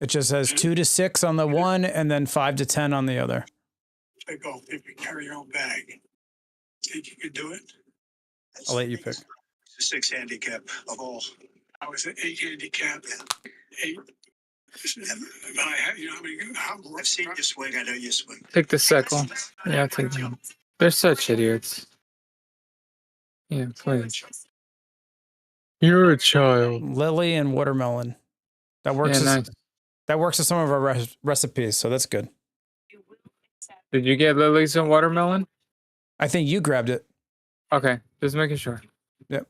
It just says 2 to 6 on the one, and then 5 to 10 on the other. Take off if you carry your own bag. Think you could do it? I'll let you pick. The 6 handicap of all. I was an 8 handicap. 8. You know, I've seen you swing. I know you swing. Take the sickle. Yeah, take them. They're such idiots. Yeah, please. You're a child. Lily and watermelon. That works. Yeah, nice. That works with some of our recipes, so that's good. Did you get lilies and watermelon? I think you grabbed it. Okay, just making sure. Yep.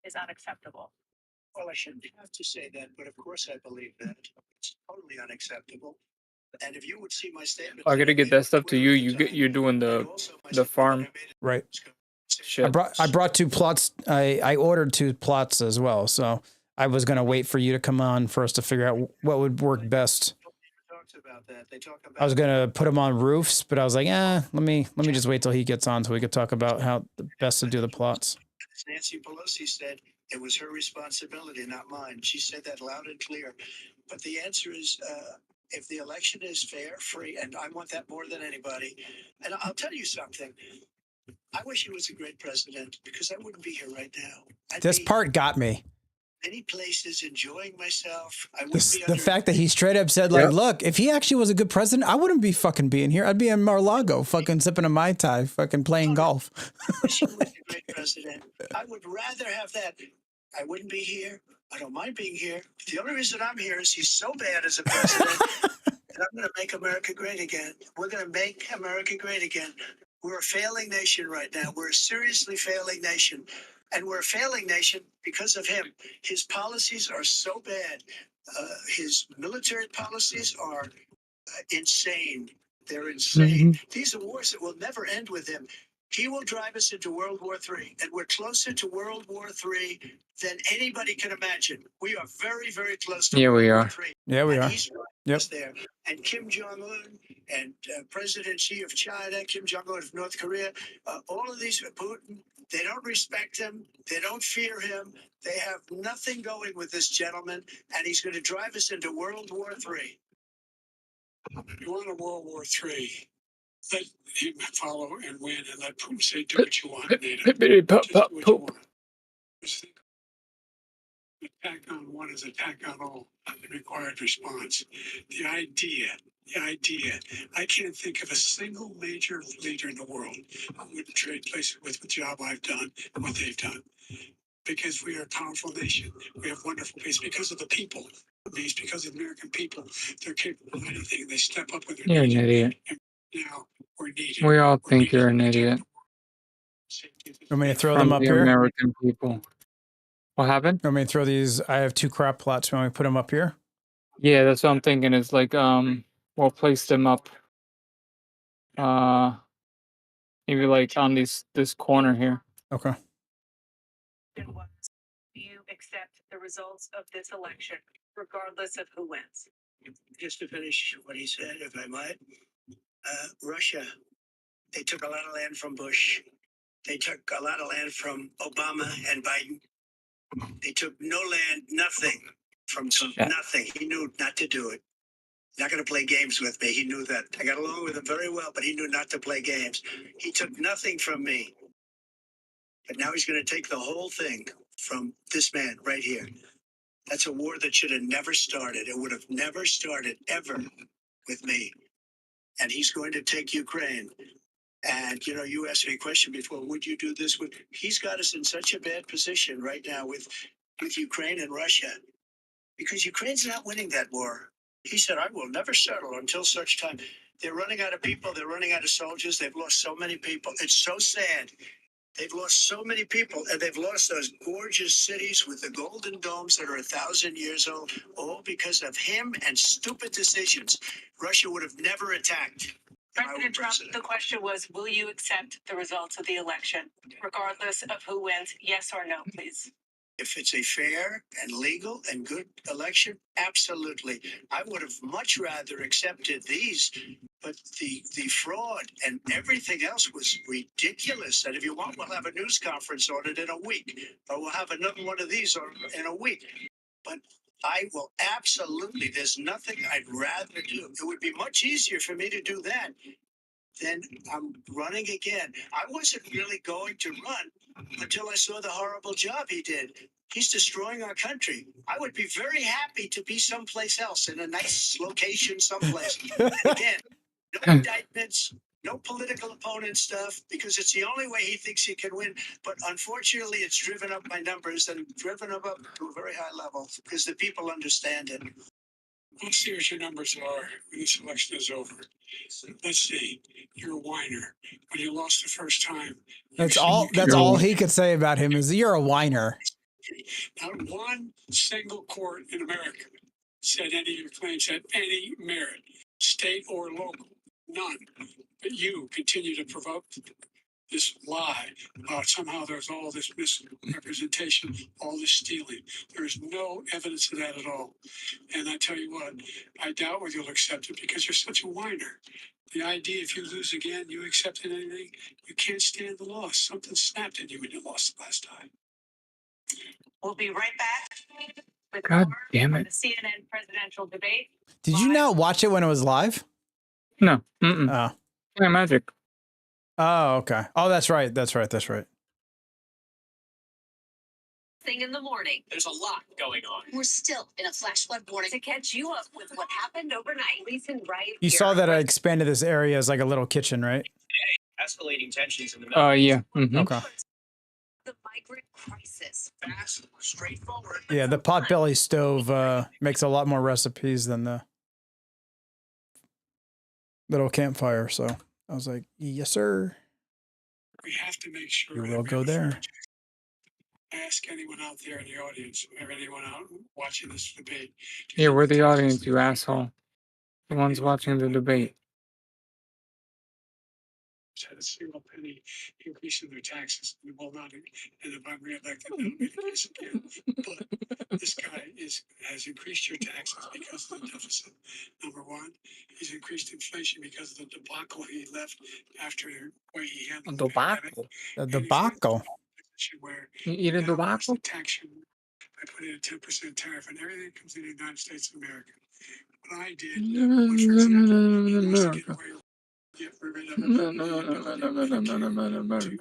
Is unacceptable. Well, I shouldn't have to say that, but of course I believe that. It's totally unacceptable. And if you would see my statement, I gotta get that stuff to you. You're doing the farm Right. shit. I brought 2 plots. I ordered 2 plots as well, so I was gonna wait for you to come on for us to figure out what would work best. I was gonna put them on roofs, but I was like, let me just wait till he gets on so we could talk about how the best to do the plots. As Nancy Pelosi said, it was her responsibility, not mine. She said that loud and clear. But the answer is, if the election is fair, free, and I want that more than anybody. And I'll tell you something. I wish he was a great president because I wouldn't be here right now. This part got me. Many places enjoying myself. I wouldn't be The under- fact that he straight up said, like, look, if he actually was a good president, I wouldn't be fucking being here. I'd be in Mar-a-Lago fucking sipping a Mai Tai, fucking playing golf. wish he was a great president. I would rather have that. I wouldn't be here. I don't mind being here. The only reason I'm here is he's so bad as a president. And I'm going to make America great again. We're going to make America great again. We're a failing nation right now. We're a seriously failing nation. And we're a failing nation because of him. His policies are so bad. His military policies are insane. They're insane. These are wars that will never end with him. He will drive us into World War III, and we're closer to World War III than anybody can imagine. We are very, very close to Yeah, World we War are. III. Yeah, we And are. he's driving Yep. us there. And Kim Jong-un and President Xi of China, Kim Jong-un of North Korea, all of these, Putin, they don't respect him. They don't fear him. They have nothing going with this gentleman, and he's going to drive us into World War III. You want a World War III? Let him follow and win, and let Putin say, "Do what you want, NATO. Just do what you want." Just think, attack on one is attack on all. The required response. The idea. I can't think of a single major leader in the world who wouldn't trade places with the job I've done and what they've done. Because we are a powerful nation. We have wonderful peace because of the people. Because of the American people, they're capable of anything. They step up when they're You're an needed. idiot. And now we're needed. We all We're think you're an needed to idiot. Want me to throw From them up the here? American people. What happened? Want me to throw these? I have 2 crop plots. Want me to put them up here? Yeah, that's what I'm thinking. Is like we'll place them up. Maybe like on this corner here. Okay. Was, do you accept the results of this election, regardless of who wins? Just to finish what he said, if I might, Russia, they took a lot of land from Bush. They took a lot of land from Obama and Biden. They took no land, nothing from Trump, nothing. He knew not to do it. Not going to play games with me. He knew that. I got along with him very well, but he knew not to play games. He took nothing from me. But now he's going to take the whole thing from this man right here. That's a war that should have never started. It would have never started ever with me. And he's going to take Ukraine. And, you know, you asked me a question before, would you do this? He's got us in such a bad position right now with Ukraine and Russia, because Ukraine's not winning that war. He said, I will never settle until such time. They're running out of people. They're running out of soldiers. They've lost so many people. It's so sad. They've lost so many people, and they've lost those gorgeous cities with the golden domes that are 1,000 years old, all because of him and stupid decisions. Russia would have never attacked. President Trump, the question was, will you accept the results of the election, regardless of who wins? Yes or no, please. If it's a fair and legal and good election, absolutely. I would have much rather accepted these, but the fraud and everything else was ridiculous. And if you want, we'll have a news conference on it in a week, or we'll have another one of these in a week. But I will absolutely, there's nothing I'd rather do. It would be much easier for me to do that than I'm running again. I wasn't really going to run until I saw the horrible job he did. He's destroying our country. I would be very happy to be someplace else in a nice location someplace. Again, no indictments, no political opponent stuff, because it's the only way he thinks he can win. But unfortunately, it's driven up my numbers and driven them up to a very high level because the people understand it. Let's see what your numbers are when this election is over. Let's see. You're a whiner. When you lost the first time, That's all he could say about him is you're a whiner. Not one single court in America said any of your claims had any merit, state or local. None. But you continue to provoke this lie about somehow there's all this misrepresentation, all this stealing. There is no evidence of that at all. And I tell you what, I doubt whether you'll accept it because you're such a whiner. The idea if you lose again, you accepted anything, you can't stand the loss. Something snapped in you when you lost the last time. We'll be right back with God more damn on it. the CNN presidential debate. Did you not watch it when it was live? No. Mm-mm. Oh. Yeah, magic. Oh, okay. Oh, that's right. Thing in the morning. There's a lot going on. We're still in a flash flood warning to catch you up with what happened overnight. Listen right You here. saw that I expanded this area as like a little kitchen, right? Escalating tensions in the Middle Yeah. Mm-hmm. Okay. The migrant crisis. Fast, straightforward. Yeah, the potbelly stove makes a lot more recipes than the little campfire. So I was like, yes, sir. we have to make sure You that will we go have a fair there. chance. Ask anyone out there in the audience, or anyone out watching this debate. do you Yeah, think we're the the taxes audience, that you we asshole. The ones watching the debate. had a single penny increase in their taxes? We will not, and if I'm reelected, that'll be the case again. But this guy has increased your taxes because of the deficit. Number one, he's increased inflation because of the debacle he left after the way he handled the pandemic. Debacle. The And he's left debacle. us in a position where You he eating now wants to debacle? tax you by putting a 10% tariff on everything that comes in the United States of America. What I did, what, for example, he wants to get away with, get rid of the ability of Medicare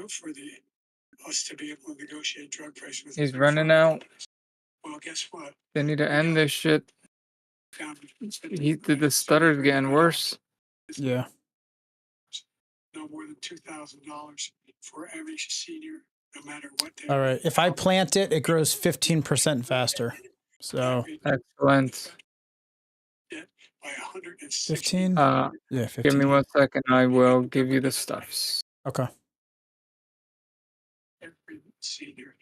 for the ability for us to be able to negotiate drug prices with He's big running pharma out. companies. Well, guess what? They need to We end got this shit. down The stutter's getting worse. Yeah. no more than $2,000 for every senior, no matter what they. All right. If I plant it, it grows 15% faster. So Excellent. By 160. 15? Yeah, Yeah, give me 15. 1 second. I will give you the stuffs. Okay. Every senior,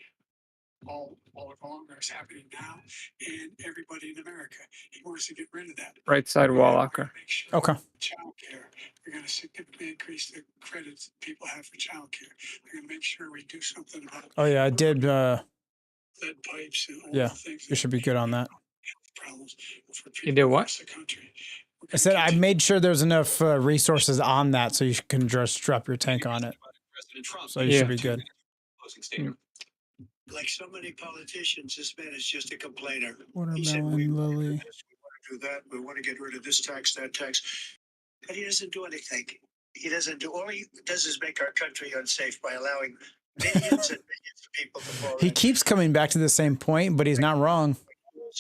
all along, that's happening now, and everybody in America. He wants to get rid of that. Right side wall We're locker. gonna make sure Okay. childcare. We're going to significantly increase the credits that people have for childcare. We're going to make sure we do something about Oh yeah, I did. lead pipes and all Yeah, the things. you should be good on that. Problems for You people did what? across the country. We're I gonna said I continue- made sure there's enough resources on that so you can just drop your tank on it. President Trump So you Yeah. should be good. closing statement. Like so many politicians, this man is just a complainer. He said, Watermelon, we want to do lily. this, we want to do that, we want to get rid of this tax, that tax. But he doesn't do anything. He doesn't do, all he does is make our country unsafe by allowing millions and millions of people to fall He in. keeps coming back to the same point, but he's not wrong.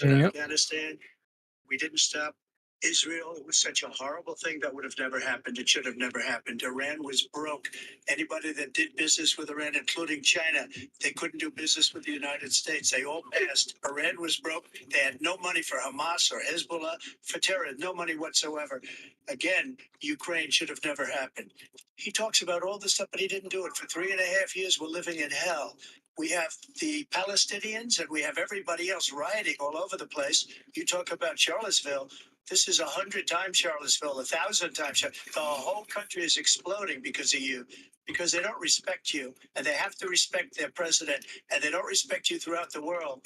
In Yep. Afghanistan, we didn't stop Israel. It was such a horrible thing that would have never happened. It should have never happened. Iran was broke. Anybody that did business with Iran, including China, they couldn't do business with the United States. They all passed. Iran was broke. They had no money for Hamas or Hezbollah, for terror, no money whatsoever. Again, Ukraine should have never happened. He talks about all this stuff, but he didn't do it. For 3.5 years, we're living in hell. We have the Palestinians and we have everybody else rioting all over the place. You talk about Charlottesville. This is 100 times Charlottesville, 1,000 times. The whole country is exploding because of you, because they don't respect you, and they have to respect their president, and they don't respect you throughout the world.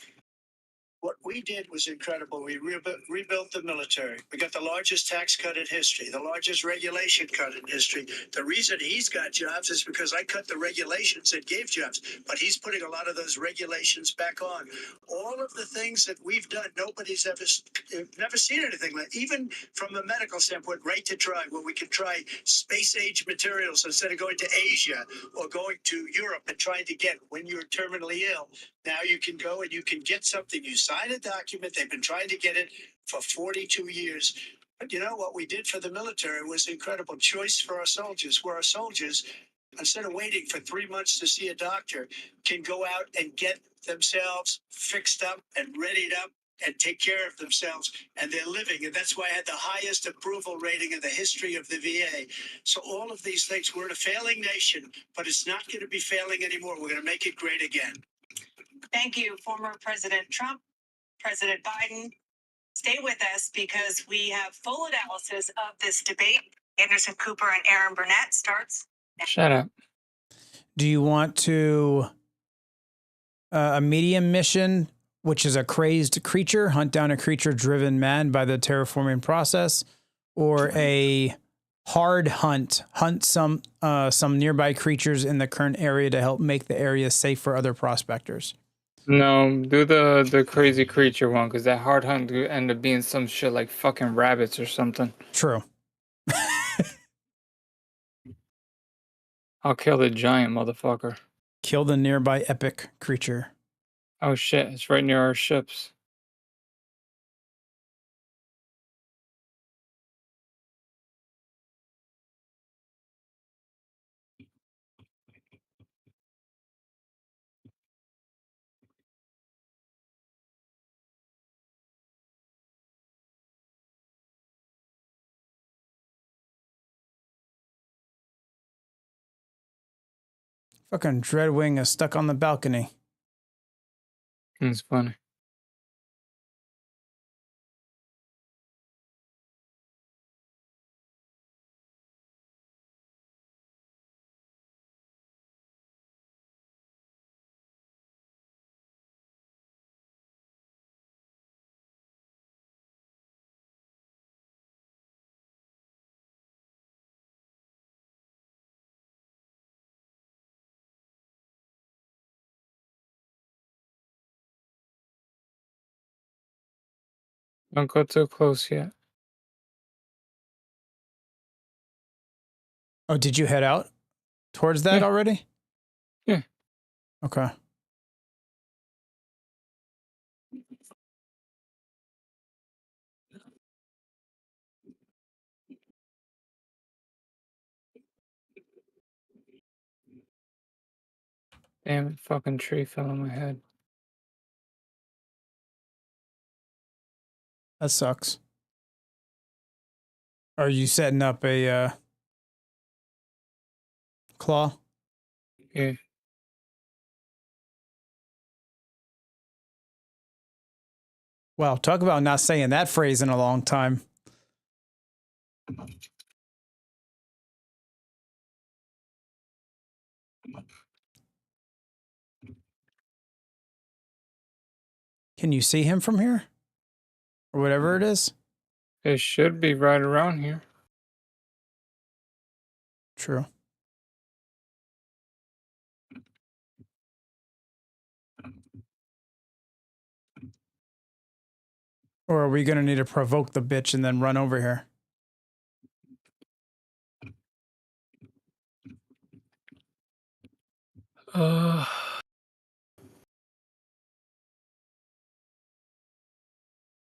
What we did was incredible. We rebuilt the military. We got the largest tax cut in history, the largest regulation cut in history. The reason he's got jobs is because I cut the regulations that gave jobs, but he's putting a lot of those regulations back on. All of the things that we've done, nobody's never seen anything like. Even from a medical standpoint, right to try, where we can try space age materials instead of going to Asia or going to Europe and trying to get when you're terminally ill. Now you can go and you can get something. You sign a document. They've been trying to get it for 42 years. But you know what we did for the military was incredible. Choice for our soldiers, where our soldiers, instead of waiting for 3 months to see a doctor, can go out and get themselves fixed up and readied up and take care of themselves, and they're living. And that's why I had the highest approval rating in the history of the VA. So all of these things, we're in a failing nation, but it's not going to be failing anymore. We're going to make it great again. Thank you, former President Trump, President Biden. Stay with us because we have full analysis of this debate. Anderson Cooper and Aaron Burnett starts. Shut up. Do you want to a medium mission, which is a crazed creature, hunt down a creature driven mad by the terraforming process, or a hard hunt some nearby creatures in the current area to help make the area safe for other prospectors? No, do the crazy creature one, because that hard hunt could end up being some shit like fucking rabbits or something. True. I'll kill the giant motherfucker. Kill the nearby epic creature. Oh shit, it's right near our ships. Fucking Dreadwing is stuck on the balcony. It's funny. Don't go too close yet. Oh, did you head out towards that Yeah. already? Yeah. Okay. Damn it, fucking tree fell on my head. That sucks. Are you setting up a claw? Yeah. Wow, talk about not saying that phrase in a long time. Can you see him from here? Or whatever it is? It should be right around here. True. Or are we going to need to provoke the bitch and then run over here?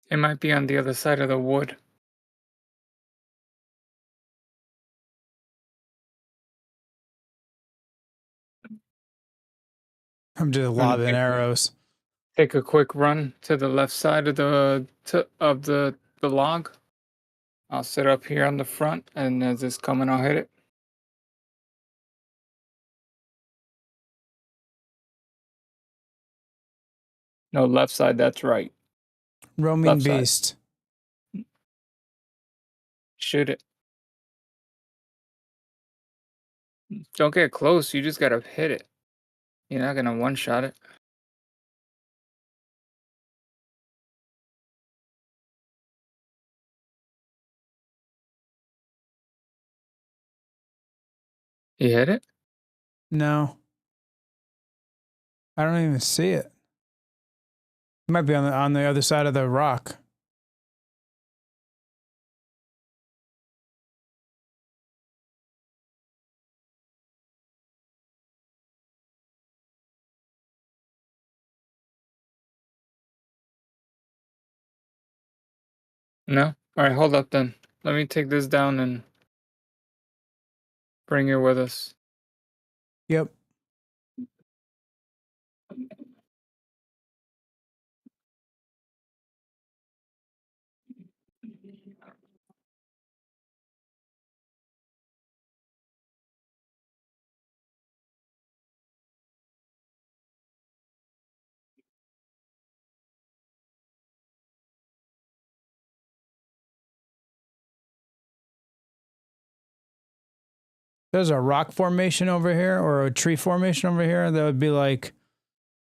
It might be on the other side of the wood. I'm just gonna lobbing take- arrows. Take a quick run to the left side of the log. I'll sit up here on the front, and as it's coming, I'll hit it. No, left side. That's right. Roaming Left side. beast. Shoot it. Don't get close. You just gotta hit it. You're not gonna one shot it. You hit it? No. I don't even see it. It might be on the other side of the rock. No? Alright, hold up then. Let me take this down and bring it with us. Yep. There's a rock formation over here or a tree formation over here that would be like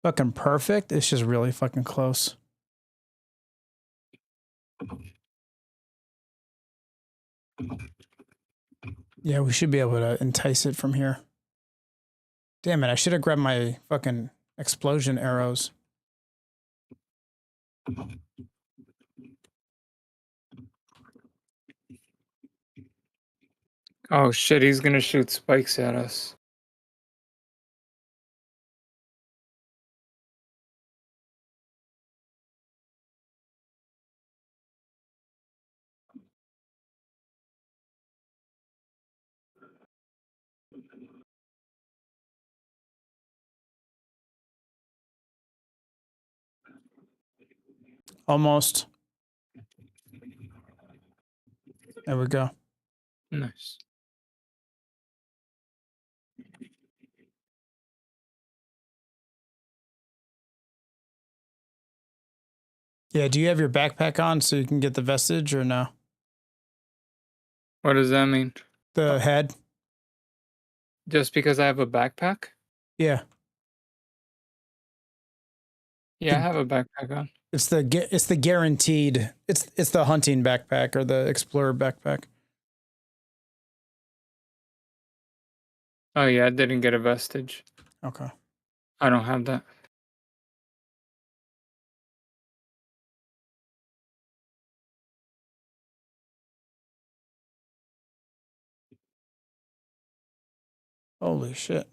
fucking perfect. It's just really fucking close. Yeah, we should be able to entice it from here. Damn it, I should have grabbed my fucking explosion arrows. Oh shit, he's gonna shoot spikes at us. Almost. There we go. Nice. Yeah, do you have your backpack on so you can get the vestige or no? What does that mean? The head? Just because I have a backpack? Yeah. Yeah, I have a backpack on. It's the guaranteed. It's the hunting backpack or the explorer backpack. Oh yeah, I didn't get a vestige. Okay. I don't have that. Holy shit.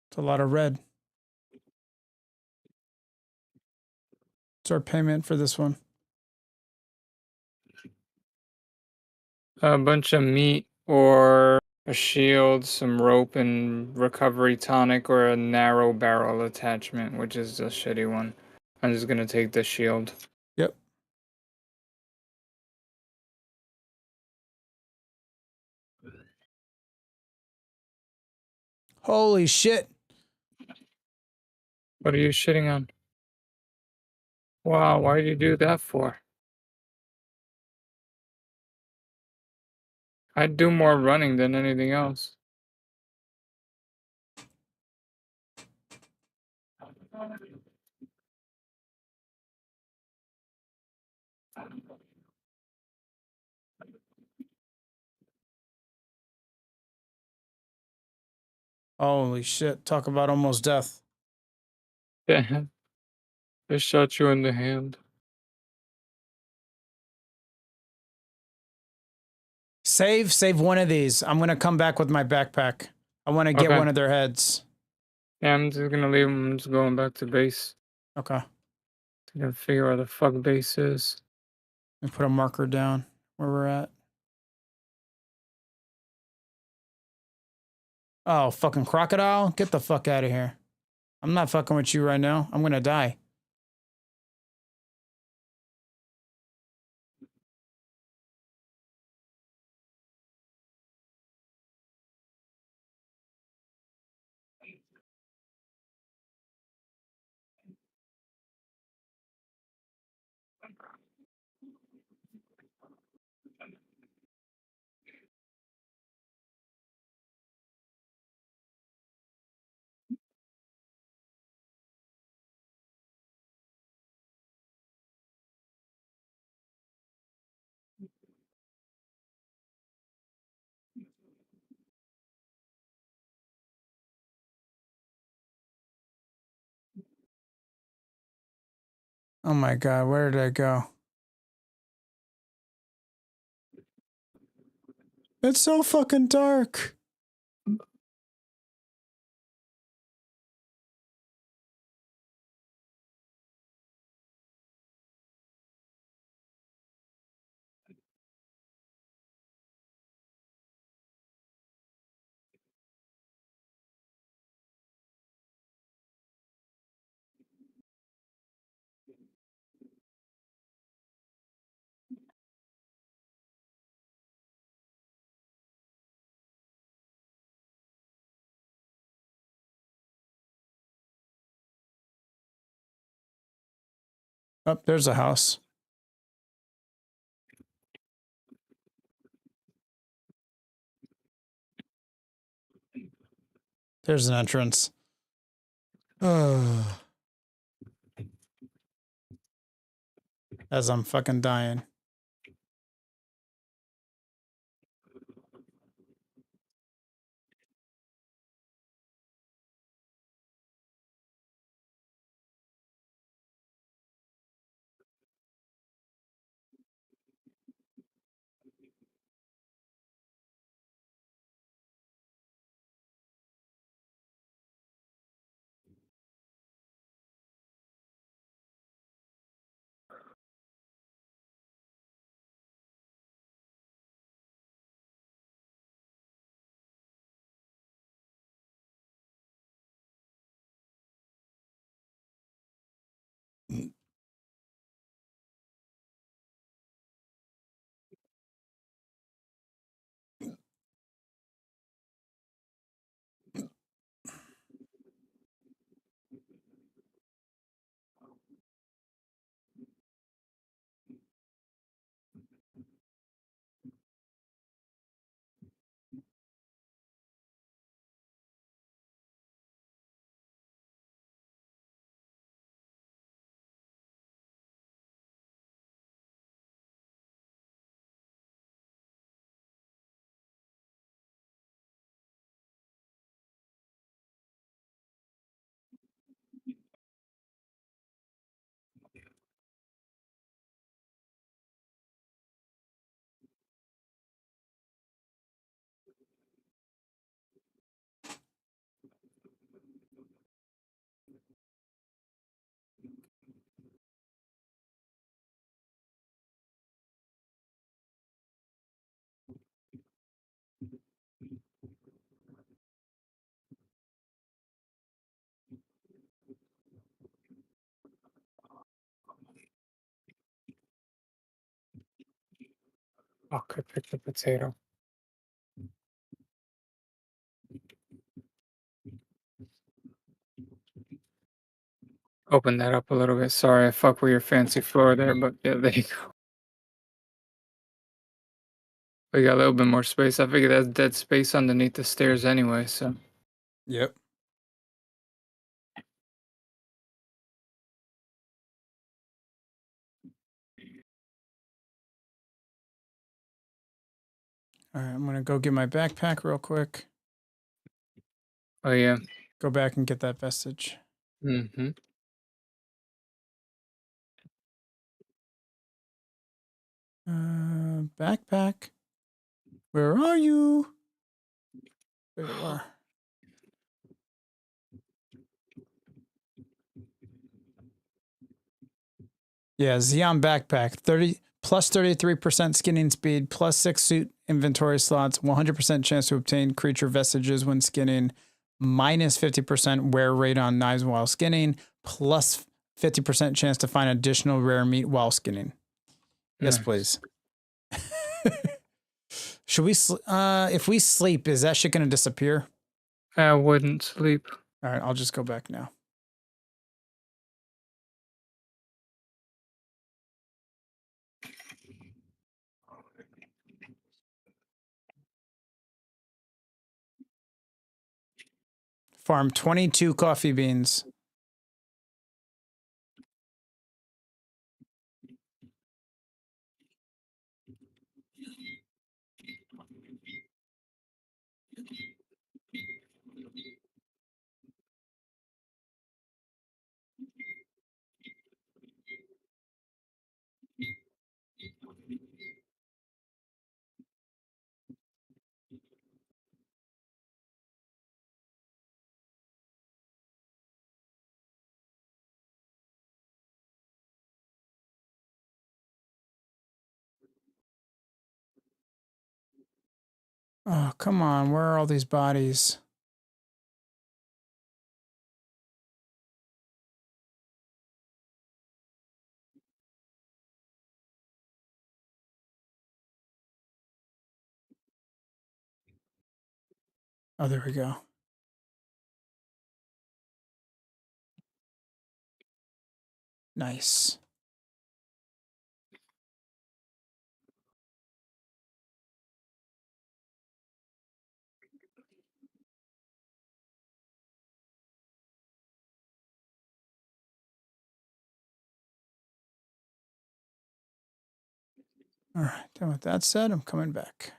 It's a lot of red. What's our payment for this one? A bunch of meat or a shield, some rope and recovery tonic, or a narrow barrel attachment, which is the shitty one. I'm just gonna take the shield. Yep. Holy shit. What are you shitting on? Wow, why did you do that for? I'd do more running than anything else. Holy shit. Talk about almost death. Damn. I shot you in the hand. Save one of these. I'm going to come back with my backpack. I want to get Okay. one of their heads. Yeah, I'm just gonna leave him. I'm just going back to base. Okay. Gonna figure out where the fuck base is. And put a marker down where we're at. Oh, fucking crocodile. Get the fuck out of here. I'm not fucking with you right now. I'm going to die. Oh my God. Where did I go? It's so fucking dark. Oh, there's a house. There's an entrance. As I'm fucking dying. Fuck, I picked the potato. Open that up a little bit. Sorry, I fuck with your fancy floor there, but yeah, there you go. We got a little bit more space. I figured that's dead space underneath the stairs anyway, so. Yep. All right, I'm gonna go get my backpack real quick. Oh yeah. Go back and get that vestige. Mm-hmm. Backpack. Where are you? There you are. Yeah, Xeon backpack. 30 plus 33% skinning speed, plus 6 suit inventory slots, 100% chance to obtain creature vestiges when skinning, minus 50% wear rate on knives while skinning, plus 50% chance to find additional rare meat while skinning. Yes, Nice. please. Should we if we sleep, is that shit gonna disappear? I wouldn't sleep. All right, I'll just go back now. Farm 22 coffee beans. Oh, come on. Where are all these bodies? Oh, there we go. Nice. All right. Then with that said, I'm coming back.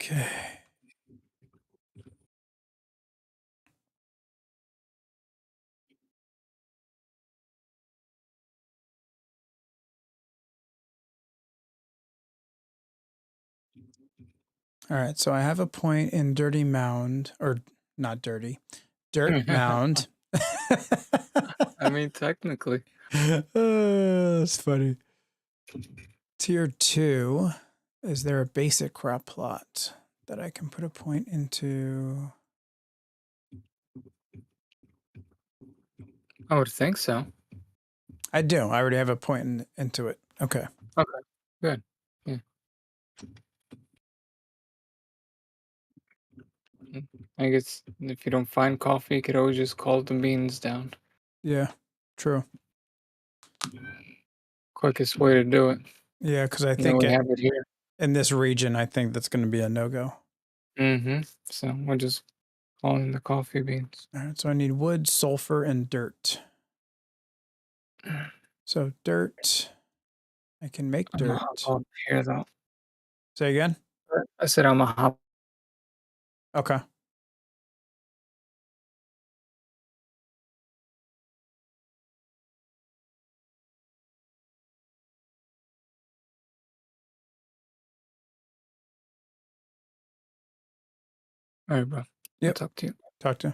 Okay. All right, so I have a point in Dirty Mound, or not dirty, Dirt Mound. I mean, technically. That's funny. Tier 2, is there a basic crop plot that I can put a point into? I would think so. I do. I already have a point into it. Okay. Okay, good. Yeah. I guess if you don't find coffee, you could always just call the beans down. Yeah, true. Quickest way to do it. Yeah, because I And then think we have it here. in this region, I think that's going to be a no-go. Mm-hmm. So we'll just call in the coffee beans. All right, so I need wood, sulfur, and dirt. So dirt, I can make I'm gonna hop dirt. up here though. Say again? I said I'm gonna hop. Okay. All right, bro. I'll Yep. talk to you. Talk to you.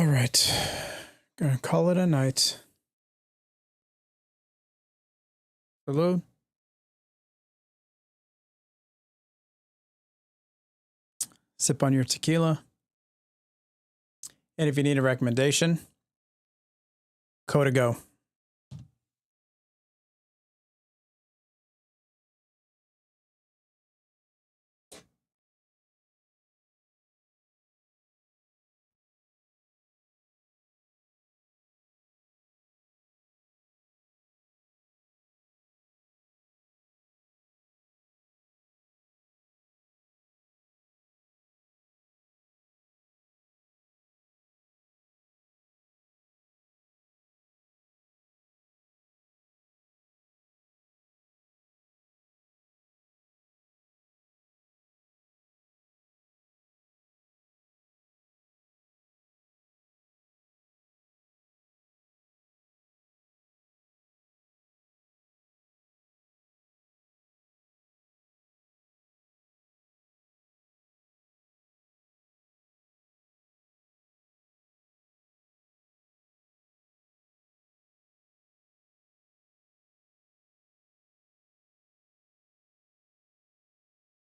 All right. Gonna call it a night. Hello? Sip on your tequila. And if you need a recommendation, Code to go.